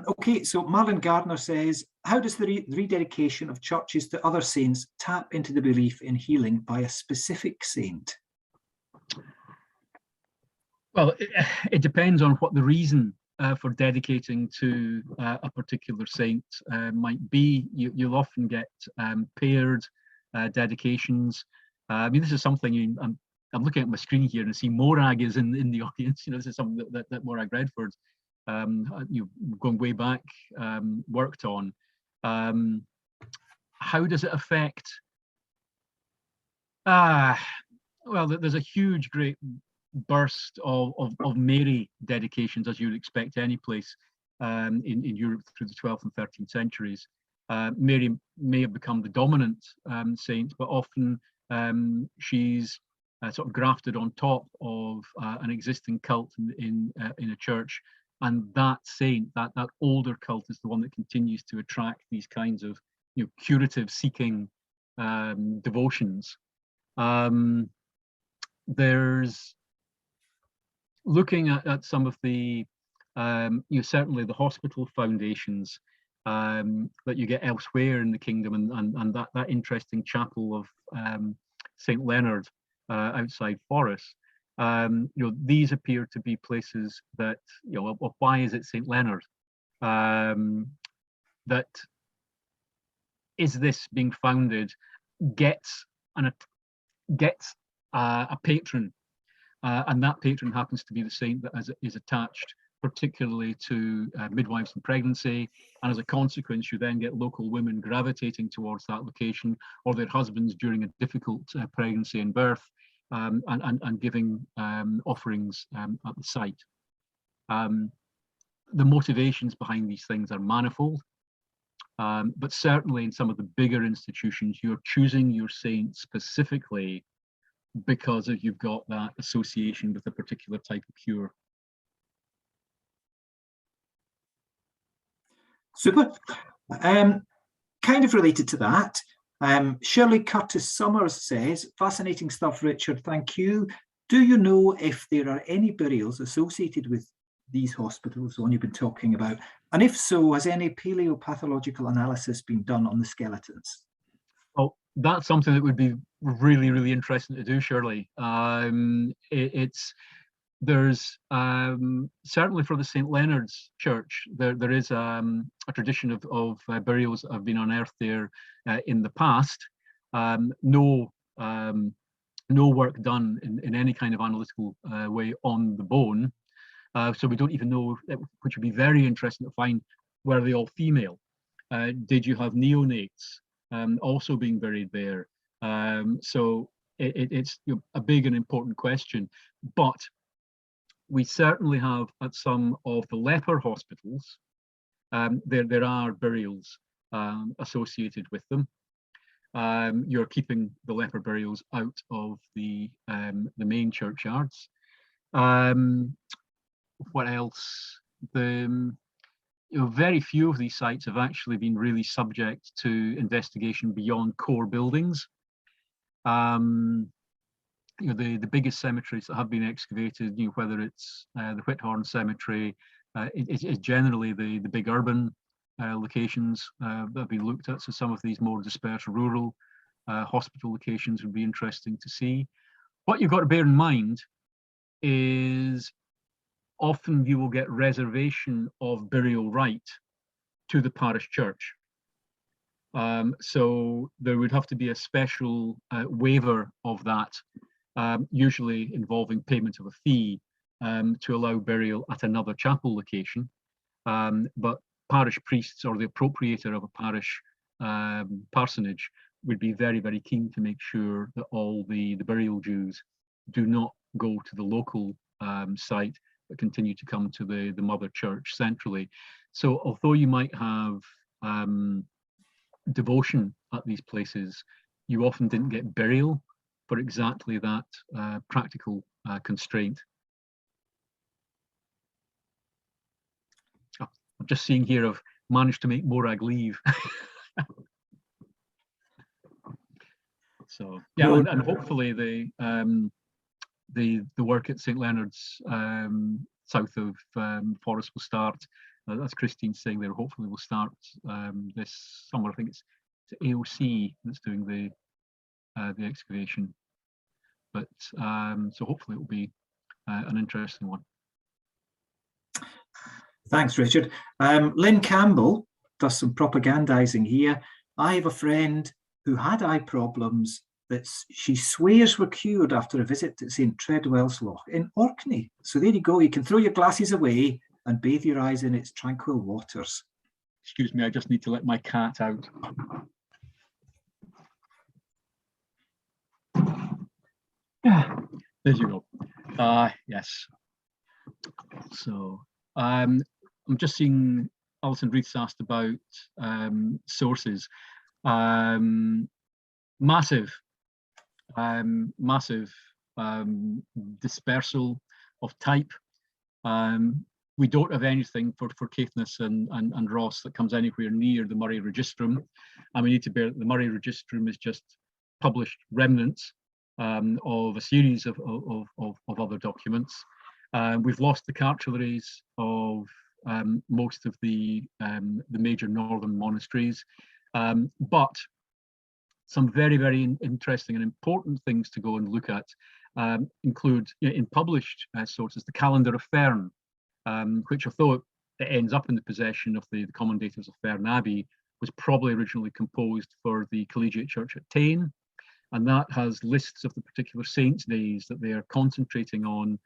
Okay, so Marlon Gardner says, how does the rededication of churches to other saints tap into the belief in healing by a specific saint? Well, it depends on what the reason for dedicating to a particular saint might be. You'll often get paired dedications. I mean, this is something I'm looking at my screen here and see Morag is in the audience. This is something that Morag Redford, going way back, worked on. How does it affect? Well, there's a huge, great burst of Mary dedications, as you would expect any place in Europe through the 12th and 13th centuries. Mary may have become the dominant saint, but often she's sort of grafted on top of an existing cult in a church, and that saint, that older cult, is the one that continues to attract these kinds of curative seeking devotions. there's looking at some of the, certainly the hospital foundations that you get elsewhere in the kingdom, and that interesting chapel of St. Leonard outside Forres. These appear to be places that, why is it St. Leonard? That is this being founded gets a patron, and that patron happens to be the saint that is attached particularly to midwives in pregnancy, and as a consequence you then get local women gravitating towards that location, or their husbands during a difficult pregnancy and birth, and giving offerings at the site. The motivations behind these things are manifold, but certainly in some of the bigger institutions, you're choosing your saint specifically because you've got that association with a particular type of cure. Super. Kind of related to that, Shirley Curtis Summers says, fascinating stuff, Richard, thank you. Do you know if there are any burials associated with these hospitals, the one you've been talking about? And if so, has any paleopathological analysis been done on the skeletons? Well, that's something that would be really, really interesting to do, Shirley. There's certainly for the St. Leonard's Church, there is a tradition of burials that have been unearthed there in the past. No work done in any kind of analytical way on the bone. So we don't even know, which would be very interesting to find, were they all female? Did you have neonates also being buried there? So it's a big and important question. But we certainly have at some of the leper hospitals, there are burials associated with them. You're keeping the leper burials out of the main churchyards. What else? Very few of these sites have actually been really subject to investigation beyond core buildings. The biggest cemeteries that have been excavated, whether it's the Whithorn Cemetery, is generally the big urban locations that have been looked at. So some of these more dispersed rural hospital locations would be interesting to see. What you've got to bear in mind is often you will get reservation of burial right to the parish church. So there would have to be a special waiver of that, usually involving payment of a fee to allow burial at another chapel location. But parish priests or the appropriator of a parish parsonage would be very, very keen to make sure that all the burial dues do not go to the local site, but continue to come to the mother church centrally. So although you might have devotion at these places, you often didn't get burial for exactly that practical constraint. Oh, I'm just seeing here I've managed to make Moray leave. So yeah, and hopefully the work at St. Leonard's south of Forres will start. As Christine's saying there, hopefully we'll start this summer. I think it's AOC that's doing the excavation. But so hopefully it will be an interesting one. Thanks, Richard. Lynn Campbell does some propagandizing here. I have a friend who had eye problems that she swears were cured after a visit to St. Treadwell's Loch in Orkney. So there you go. You can throw your glasses away and bathe your eyes in its tranquil waters. Excuse me, I just need to let my cat out. There you go. Yes. So I'm just seeing Alison Reith's asked about sources. Massive dispersal of type. We don't have anything for Caithness and Ross that comes anywhere near the Moray Registrum, and we need to bear the Moray Registrum is just published remnants. of a series of other documents. We've lost the cartularies of most of the major northern monasteries, but some very, very interesting and important things to go and look at include, in published sources, the Calendar of Fern, which, although it ends up in the possession of the commendators of Fern Abbey, was probably originally composed for the Collegiate Church at Tain, and that has lists of the particular saints' days that they are concentrating on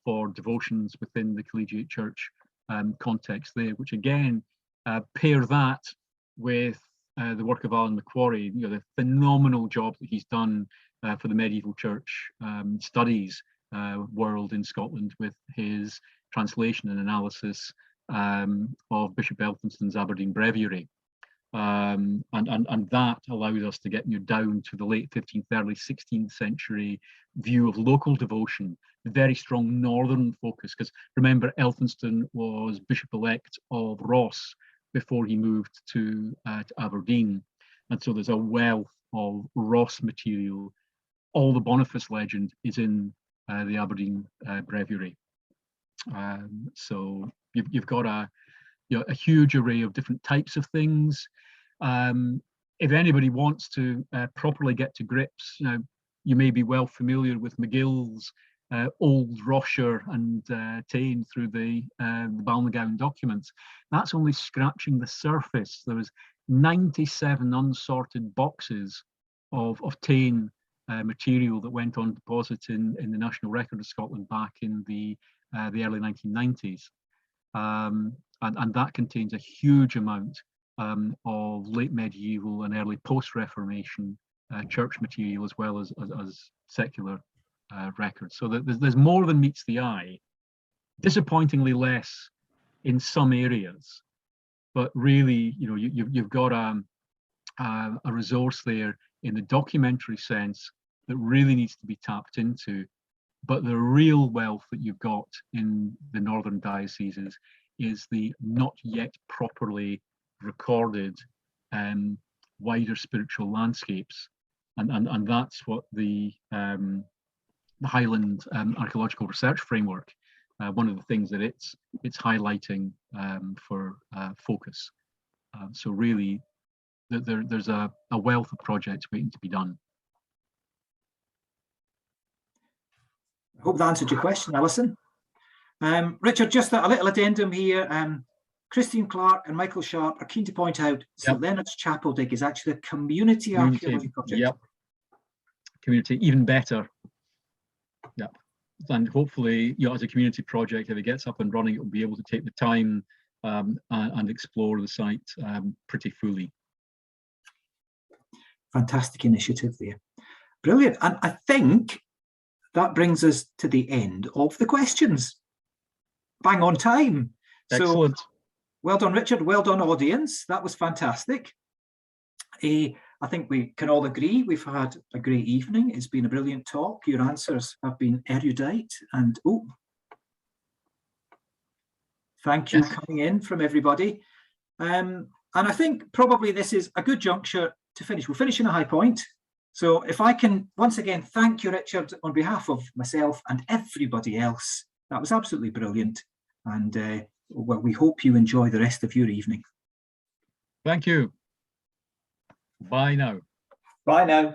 for devotions within the Collegiate Church context there, which again pair that with the work of Alan Macniven, the phenomenal job that he's done for the medieval church studies world in Scotland with his translation and analysis of Bishop Elphinston's Aberdeen Breviary. And that allows us to get you down to the late 15th, early 16th century view of local devotion, very strong northern focus, because remember, Elphinston was Bishop-elect of Ross before he moved to Aberdeen. And so there's a wealth of Ross material. All the Boniface legend is in the Aberdeen Breviary. So you've got a huge array of different types of things. If anybody wants to properly get to grips, you may be well familiar with McGill's Old Rocher and Tain through the Balnagown documents. That's only scratching the surface. There was 97 unsorted boxes of Tain material that went on deposit in the National Record of Scotland back in the early 1990s. And that contains a huge amount of late medieval and early post-Reformation church material, as well as secular records. So there's more than meets the eye. Disappointingly less in some areas, but really, you've got a resource there in the documentary sense that really needs to be tapped into. But the real wealth that you've got in the northern dioceses is the not yet properly recorded wider spiritual landscapes, and that's what the Highland Archaeological Research Framework, one of the things that it's highlighting for focus. So really, there's a wealth of projects waiting to be done. I hope that answered your question, Alison. Richard, just a little addendum here. Christian Clark and Michael Sharp are keen to point out St Leonard's Chapel Dig is actually a community archaeology project. Yep. Community, even better. Yep. And hopefully, as a community project, if it gets up and running, it will be able to take the time and explore the site pretty fully. Fantastic initiative there. Brilliant. And I think that brings us to the end of the questions. Bang on time. Excellent. So, well done, Richard. Well done, audience. That was fantastic. I think we can all agree we've had a great evening. It's been a brilliant talk. Your answers have been erudite. And thank you coming in from everybody. And I think probably this is a good juncture to finish. We're finishing a high point. So if I can once again thank you, Richard, on behalf of myself and everybody else. That was absolutely brilliant. And well, we hope you enjoy the rest of your evening. Thank you. Bye now. Bye now.